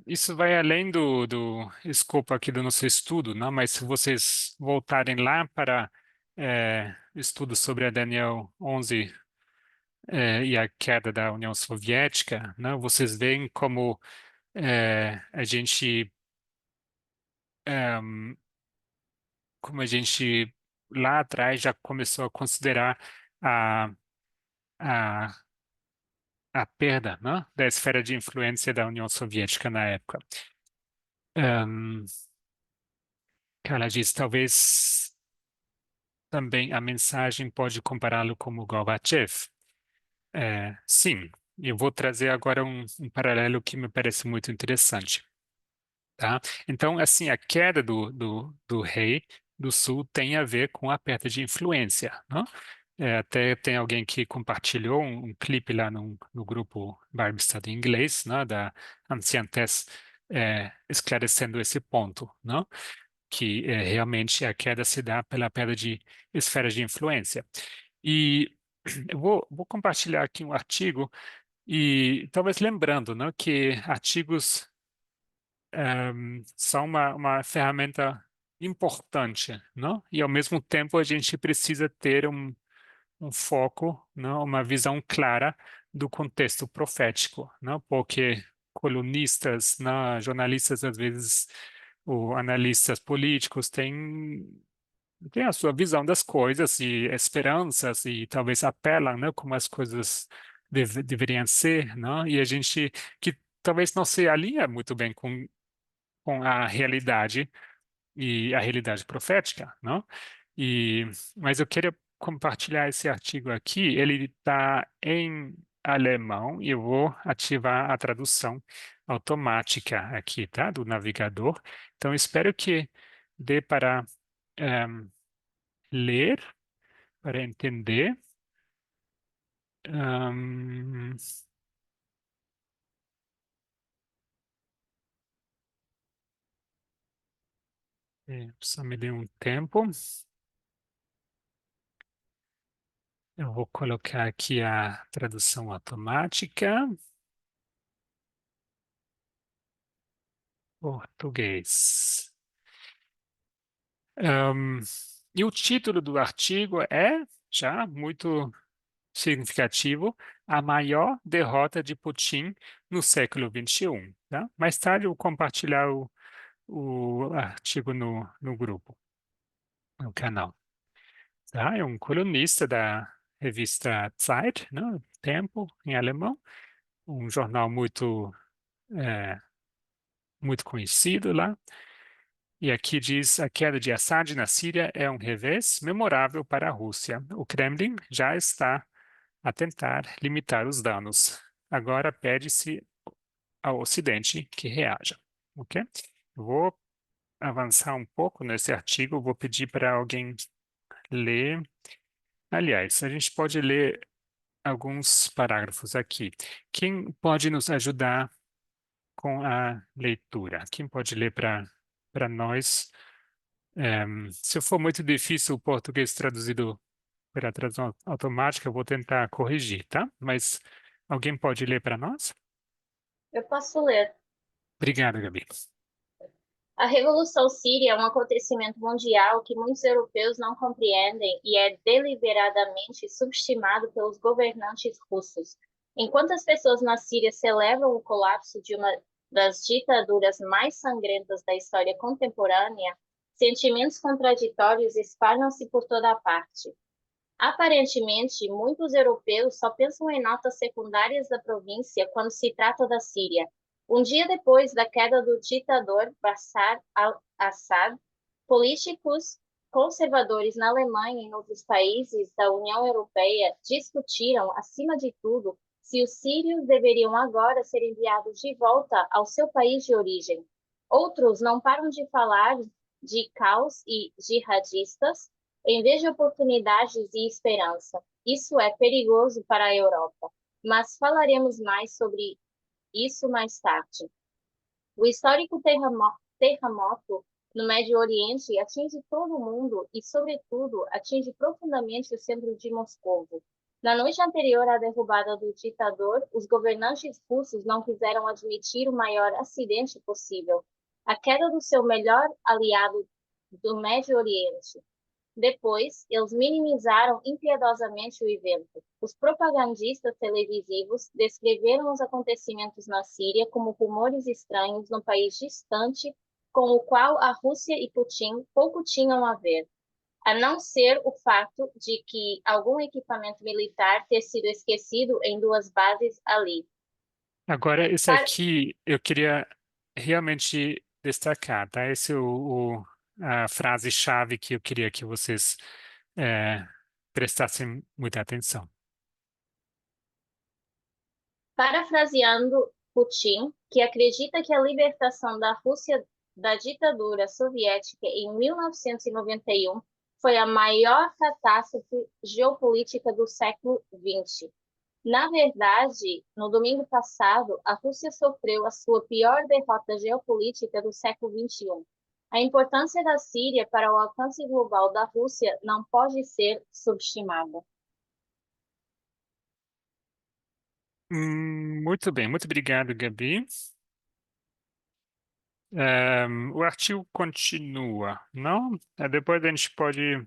Speaker 1: Isso vai além do escopo aqui do nosso estudo, não? Mas se vocês voltarem lá para o estudo sobre a Daniel 11 e a queda da União Soviética, não? Vocês veem como a gente em, como a gente lá atrás já começou a considerar a, a, a perda, né, da esfera de influência da União Soviética na época. Um, Ela diz, talvez também a mensagem pode compará-lo como Gorbachev. Sim, eu vou trazer agora um paralelo que me parece muito interessante. Tá? Então, assim, a queda do rei do Sul tem a ver com a perda de influência, né? Até tem alguém que compartilhou um clipe lá no grupo Bible Study em inglês, né, da Ancien Tess, esclarecendo esse ponto, né, que realmente a queda se dá pela perda de esferas de influência. E eu vou compartilhar aqui um artigo e talvez lembrando, né, que artigos são uma ferramenta importante, não? E ao mesmo tempo a gente precisa ter um foco, não? Uma visão clara do contexto profético, não? Porque colunistas, não? Jornalistas às vezes, ou analistas políticos têm a sua visão das coisas e esperanças e talvez apelam, né? Como as coisas deveriam ser, não? E a gente que talvez não se alinha muito bem com a realidade profética, não? Mas eu queria compartilhar esse artigo aqui. Ele está em alemão e eu vou ativar a tradução automática aqui, tá? Do navegador. Então, espero que dê para ler, para entender. Ahm, só me dê um tempo. Eu vou colocar aqui a tradução automática. Português. Ahm, e o título do artigo é, já muito significativo, A Maior Derrota de Putin no Século XXI. Tá? Mais tarde eu vou compartilhar o artigo no grupo, no canal. Tá? É um colunista da revista Zeit, né? Tempo, em alemão, um jornal muito é, muito conhecido lá. E aqui diz: a queda de Assad na Síria é um revés memorável para a Rússia. O Kremlin já está a tentar limitar os danos. Agora pede-se ao Ocidente que reaja. Ok? Eu vou avançar um pouco nesse artigo, vou pedir para alguém ler. Aliás, a gente pode ler alguns parágrafos aqui. Quem pode nos ajudar com a leitura? Quem pode ler para nós? Se for muito difícil o português traduzido pela tradução automática, eu vou tentar corrigir, tá? Mas alguém pode ler para nós?
Speaker 8: Eu posso ler.
Speaker 1: Obrigado, Gabi.
Speaker 8: A Revolução Síria é um acontecimento mundial que muitos europeus não compreendem e é deliberadamente subestimado pelos governantes russos. Enquanto as pessoas na Síria celebram o colapso de uma das ditaduras mais sangrentas da história contemporânea, sentimentos contraditórios espalham-se por toda a parte. Aparentemente, muitos europeus só pensam em notas secundárias da província quando se trata da Síria. Um dia depois da queda do ditador Bashar al-Assad, políticos conservadores na Alemanha e em outros países da União Europeia discutiram, acima de tudo, se os sírios deveriam agora ser enviados de volta ao seu país de origem. Outros não param de falar de caos e jihadistas, em vez de oportunidades e esperança. Isso é perigoso para a Europa, mas falaremos mais sobre isso mais tarde. O histórico terremoto no Médio Oriente atinge todo o mundo e, sobretudo, atinge profundamente o centro de Moscou. Na noite anterior à derrubada do ditador, os governantes russos não quiseram admitir o maior acidente possível, a queda do seu melhor aliado do Médio Oriente. Depois, eles minimizaram impiedosamente o evento. Os propagandistas televisivos descreveram os acontecimentos na Síria como rumores estranhos num país distante com o qual a Rússia e Putin pouco tinham a ver, a não ser o fato de que algum equipamento militar ter sido esquecido em duas bases ali.
Speaker 1: Agora, esse
Speaker 8: Para-
Speaker 1: aqui eu queria realmente destacar, tá? Esse é a frase-chave que eu queria que vocês prestassem muita atenção.
Speaker 8: Parafraseando Putin, que acredita que a libertação da Rússia da ditadura soviética em 1991 foi a maior catástrofe geopolítica do século XX. Na verdade, no domingo passado, a Rússia sofreu a sua pior derrota geopolítica do século XXI. A importância da Síria para o alcance global da Rússia não pode ser subestimada.
Speaker 1: Muito bem, muito obrigado, Gabi. O artigo continua, não? Depois a gente pode.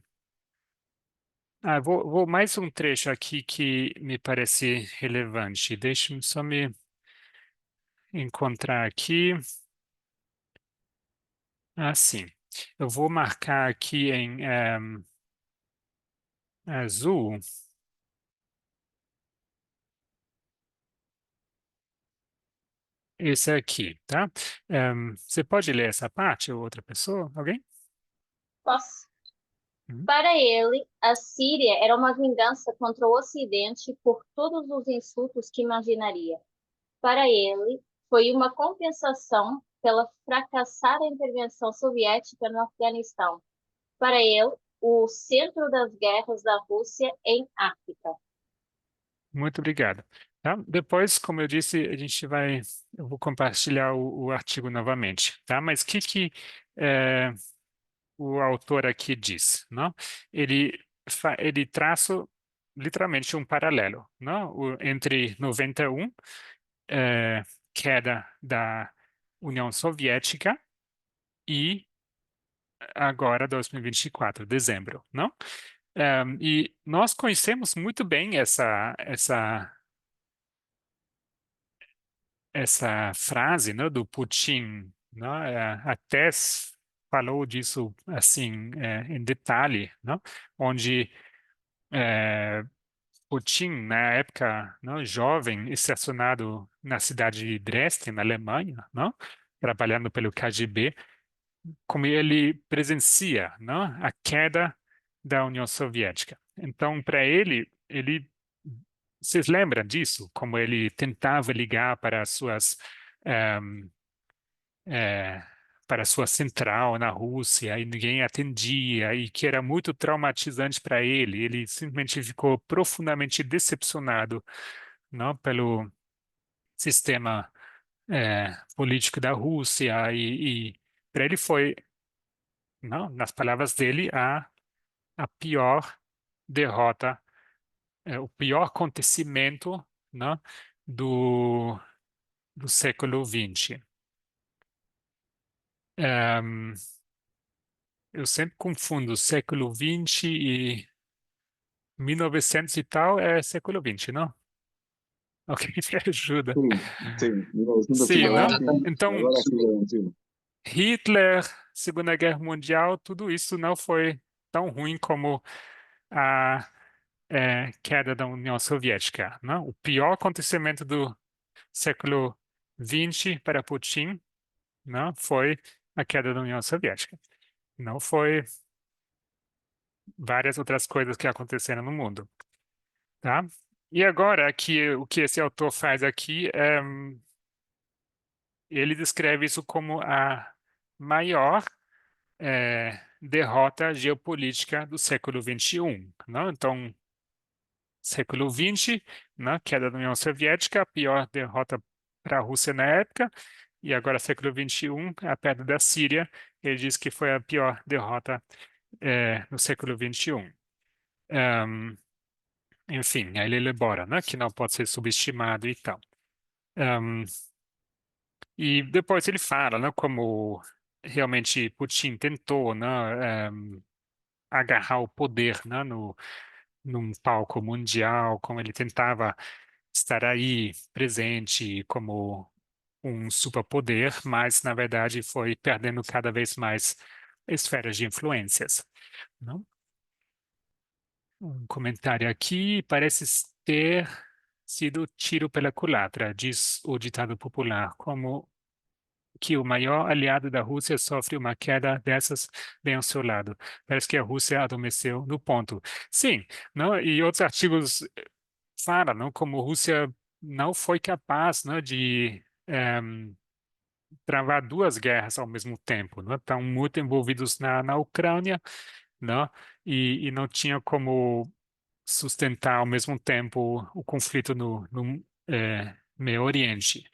Speaker 1: Vou mais um trecho aqui que me parece relevante. Deixe-me só me encontrar aqui. Sim. Eu vou marcar aqui em azul. Esse aqui, tá? Você pode ler essa parte ou outra pessoa? Alguém?
Speaker 8: Posso?
Speaker 1: Uhum.
Speaker 8: Para ele, a Síria era uma vingança contra o Ocidente por todos os insultos que imaginaria. Para ele, foi uma compensação pela fracassada intervenção soviética no Afeganistão. Para ele, o centro das guerras da Rússia em África.
Speaker 1: Muito obrigado. Tá? Depois, como eu disse, eu vou compartilhar o artigo novamente, tá? Mas o que o autor aqui diz, não? Ele traça literalmente um paralelo, não? Entre 91, queda da União Soviética, e agora 2024, dezembro, não? E nós conhecemos muito bem essa frase, né, do Putin, né, até falou disso assim em detalhe, né, onde Putin, na época, não, jovem, estacionado na cidade de Dresden, na Alemanha, não, trabalhando pelo KGB, como ele presencia, não, a queda da União Soviética. Então, para vocês lembram disso? Como ele tentava ligar para as suas ehm, eh, para a sua central na Rússia e ninguém atendia e que era muito traumatizante para ele. Ele simplesmente ficou profundamente decepcionado, não, pelo sistema político da Rússia e para ele foi, não, nas palavras dele, a pior derrota, o pior acontecimento, não, do século XX. Ehm, eu sempre confundo século XX e 1900 e tal é século XX, não? Alguém me ajuda.
Speaker 7: Sí, sí,
Speaker 1: Sim, não?
Speaker 7: 1920,
Speaker 1: Então,
Speaker 7: ahora siglo XXI.
Speaker 1: Hitler, Segunda Guerra Mundial, tudo isso não foi tão ruim como a queda da União Soviética, não? O pior acontecimento do século XX para Putin, não, foi a queda da União Soviética. Não foi várias outras coisas que aconteceram no mundo, tá? E agora, aqui, o que esse autor faz aqui é ele descreve isso como a maior derrota geopolítica do século XXI, não? Então, século XX, né, queda da União Soviética, a pior derrota para a Rússia na época, e agora século XXI, a perda da Síria, ele diz que foi a pior derrota no século XXI. Enfim, aí ele elabora, né, que não pode ser subestimado e tal. Ahm, e depois ele fala, né, como realmente Putin tentou, né, agarrar o poder, né, num palco mundial, como ele tentava estar aí presente como um superpoder, mas na verdade foi perdendo cada vez mais esferas de influências, não? Um comentário aqui parece ter sido tiro pela culatra, diz o ditado popular, como que o maior aliado da Rússia sofre uma queda dessas bem ao seu lado. Parece que a Rússia adormeceu no ponto. Sim, não? E outros artigos falam, não? Como a Rússia não foi capaz, não, de travar duas guerras ao mesmo tempo, não? Estão muito envolvidos na Ucrânia, não? E não tinha como sustentar ao mesmo tempo o conflito no Meio Oriente,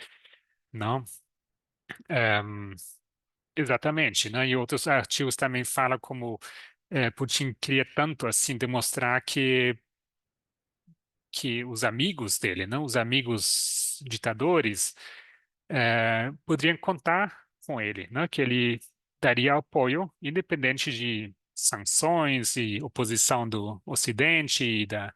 Speaker 1: não? Ehm, exatamente, né? E outros artigos também falam como Putin queria tanto assim demonstrar que os amigos dele, não, os amigos ditadores, poderiam contar com ele, né? Que ele daria apoio independente de sanções e oposição do Ocidente e da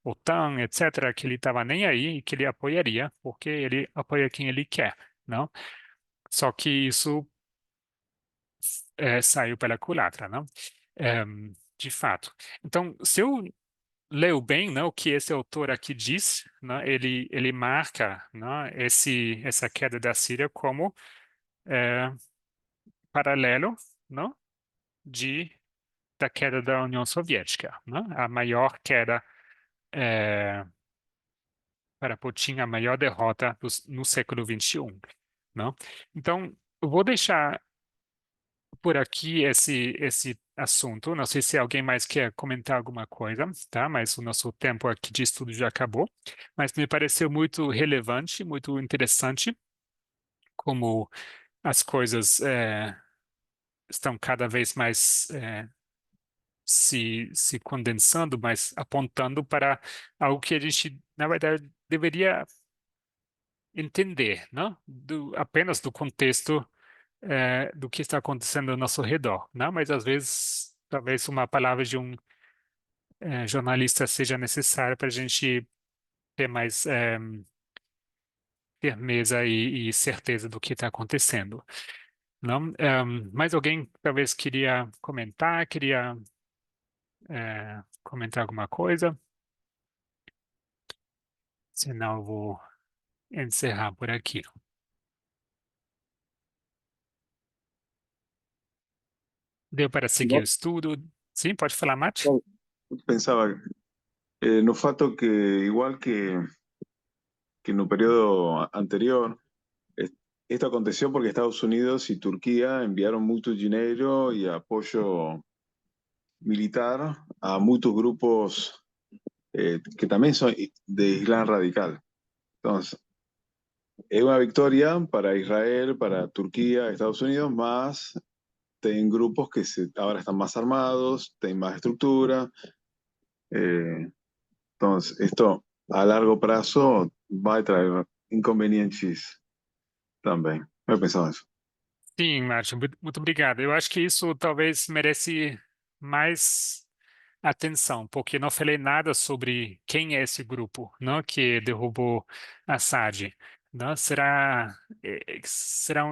Speaker 1: OTAN, etc., que ele estava nem aí e que ele apoiaria, porque ele apoia quem ele quer, não? Só que isso saiu pela culatra, não? De fato. Então, se eu leu bem, né, o que esse autor aqui diz, né, ele marca, né, essa queda da Síria como é, paralelo, né, de da queda da União Soviética, né, a maior queda para Putin, a maior derrota no século XXI, não? Então, eu vou deixar por aqui esse assunto. Não sei se alguém mais quer comentar alguma coisa, tá? Mas o nosso tempo aqui de estudo já acabou. Mas me pareceu muito relevante, muito interessante, como as coisas estão cada vez mais se condensando, mas apontando para algo que a gente, na verdade, deveria entender, não? Apenas do contexto do que está acontecendo ao nosso redor, não? Mas às vezes, talvez uma palavra de um jornalista seja necessária para a gente ter mais firmeza e certeza do que está acontecendo, não? Mais alguém talvez queria comentar, queria comentar alguma coisa? Senão eu vou encerrar por aqui. Deu para seguir o
Speaker 7: Igual,
Speaker 1: estudo? Sim, pode falar, Mate?
Speaker 7: igual, pensaba no fato que, igual que en un periodo anterior, es- esto aconteció porque Estados Unidos y Turquía enviaron mucho dinero y apoyo militar a muchos grupos que también son de Islam radical. Entonces, es una victoria para Israel, para Turquía, Estados Unidos, más tienen grupos que ahora están más armados, tienen más estructura. eh, entonces, esto a largo prazo va a traer inconvenientes também. Eu pensava isso.
Speaker 1: Sim, Márcio, muito obrigado. Eu acho que isso talvez merece mais atenção, porque não falei nada sobre quem é esse grupo, não, que derrubou Assad. Não,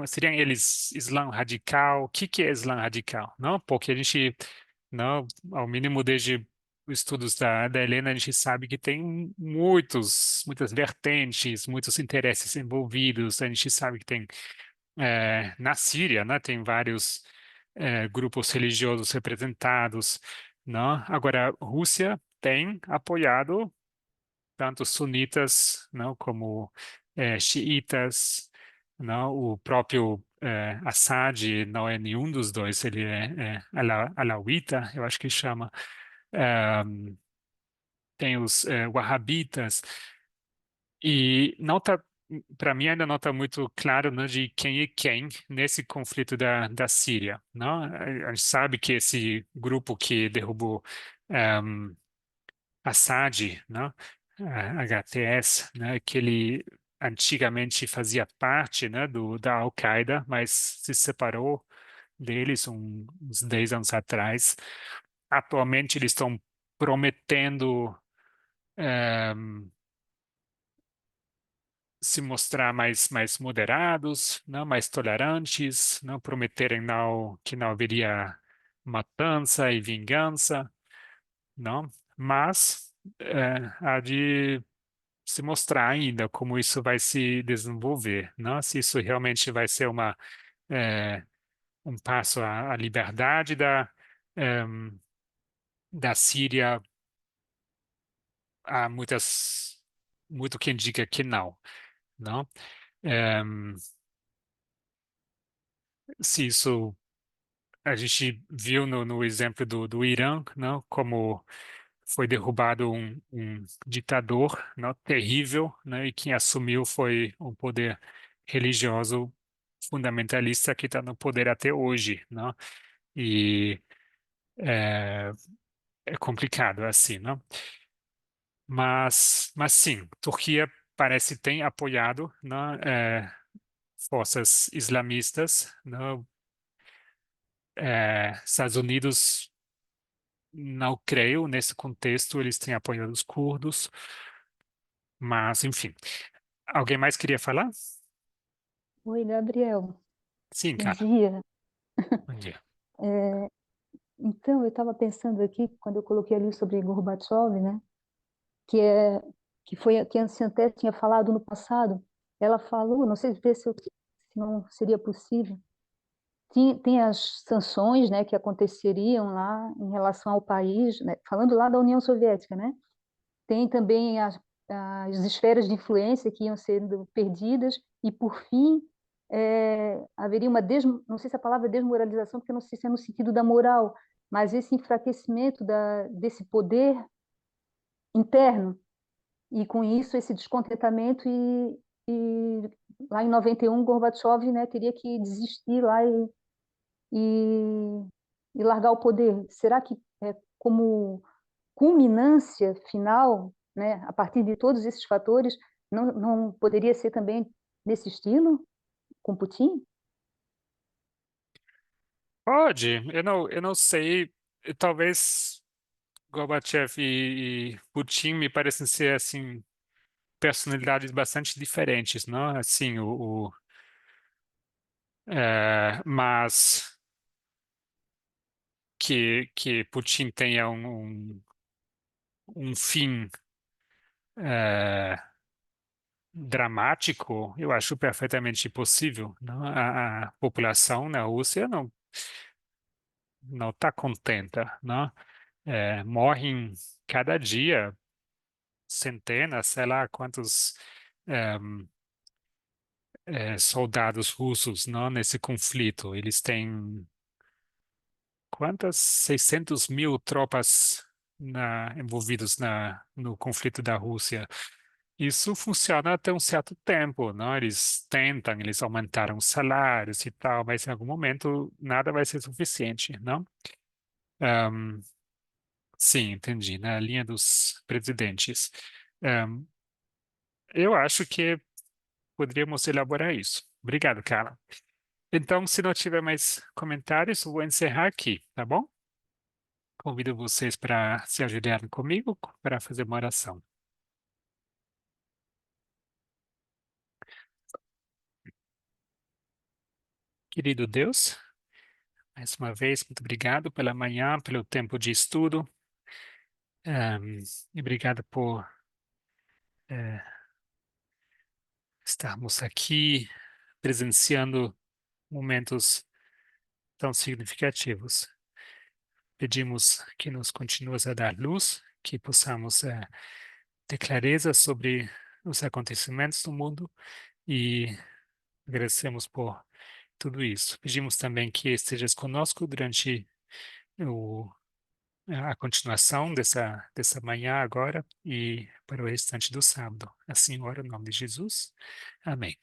Speaker 1: seriam eles Islã radical? O que é Islã radical? Não, porque a gente, não, ao mínimo desde os estudos da Helena, a gente sabe que tem muitas vertentes, muitos interesses envolvidos. A gente sabe que tem na Síria, né, tem vários grupos religiosos representados, né? Agora, a Rússia tem apoiado tanto sunitas, não, como xiitas, não? O próprio Assad não é nenhum dos dois, ele é alauíta, eu acho que chama. Eh, Tem os wahhabitas, e não tá, para mim ainda não está muito claro, né, de quem é quem nesse conflito da Síria, não? A gente sabe que esse grupo que derrubou ehm, Assad, não? HTS, né, que ele antigamente fazia parte, né, da Al-Qaeda, mas se separou deles uns 10 anos atrás. Atualmente eles estão prometendo ehm, se mostrar mais moderados, não, mais tolerantes, não prometerem que não haveria matança e vingança, não, mas há de se mostrar ainda como isso vai se desenvolver, não, se isso realmente vai ser eh, um passo à liberdade em, da Síria. Há muito que indica que não, não. Em, Se isso a gente viu no exemplo do Irã, não, como foi derrubado um ditador, não, terrível, né, e quem assumiu foi um poder religioso fundamentalista que está no poder até hoje, não? E é, é complicado assim, não? Mas sim, Turquia parece ter apoiado, não, forças islamistas, não? Estados Unidos não creio nesse contexto, eles têm apoiado os curdos, mas enfim. Alguém mais queria falar?
Speaker 9: Oi, Gabriel.
Speaker 1: Sim,
Speaker 9: Bom
Speaker 1: cara.
Speaker 9: dia.
Speaker 1: Bom dia.
Speaker 9: É, então, eu estava pensando aqui, quando eu coloquei ali sobre Gorbachev, né, que é que foi que a Ancianté tinha falado no passado. Ela falou, não sei se não seria possível. Tem as sanções, né, que aconteceriam lá em relação ao país, né, falando lá da União Soviética, né? Tem também as esferas de influência que iam sendo perdidas e, por fim, haveria não sei se a palavra é desmoralização, porque eu não sei se é no sentido da moral, mas esse enfraquecimento desse poder interno e, com isso, esse descontentamento e lá em 91, Gorbachev, né, teria que desistir lá e, e largar o poder. Será que, como culminância final, né, a partir de todos esses fatores, não poderia ser também nesse estilo, com Putin?
Speaker 1: Pode, eu não sei, talvez Gorbachev e Putin me parecem ser, assim, personalidades bastante diferentes, não? Assim, mas que Putin tenha um fim dramático, eu acho perfeitamente possível, não? A população na Rússia não está contenta, não? Morrem cada dia centenas, sei lá quantos ehm, soldados russos, não? Nesse conflito. Eles têm quantas? 600 mil tropas envolvidos no conflito da Rússia. Isso funciona até um certo tempo, não? Eles tentam, eles aumentaram os salários e tal, mas em algum momento nada vai ser suficiente, não? Ahm, sim, entendi, na linha dos presidentes. Ahm, eu acho que poderíamos elaborar isso. Obrigado, Carla. Então, se não tiver mais comentários, eu vou encerrar aqui, tá bom? Convido vocês para se ajudarem comigo para fazer uma oração. Querido Deus, mais uma vez, muito obrigado pela manhã, pelo tempo de estudo. E obrigado por eh, estarmos aqui presenciando momentos tão significativos. Pedimos que nos continues a dar luz, que possamos ter clareza sobre os acontecimentos do mundo e agradecemos por tudo isso. Pedimos também que estejas conosco durante o a continuação dessa manhã agora e para o restante do sábado. Assim, oro em nome de Jesus. Amém.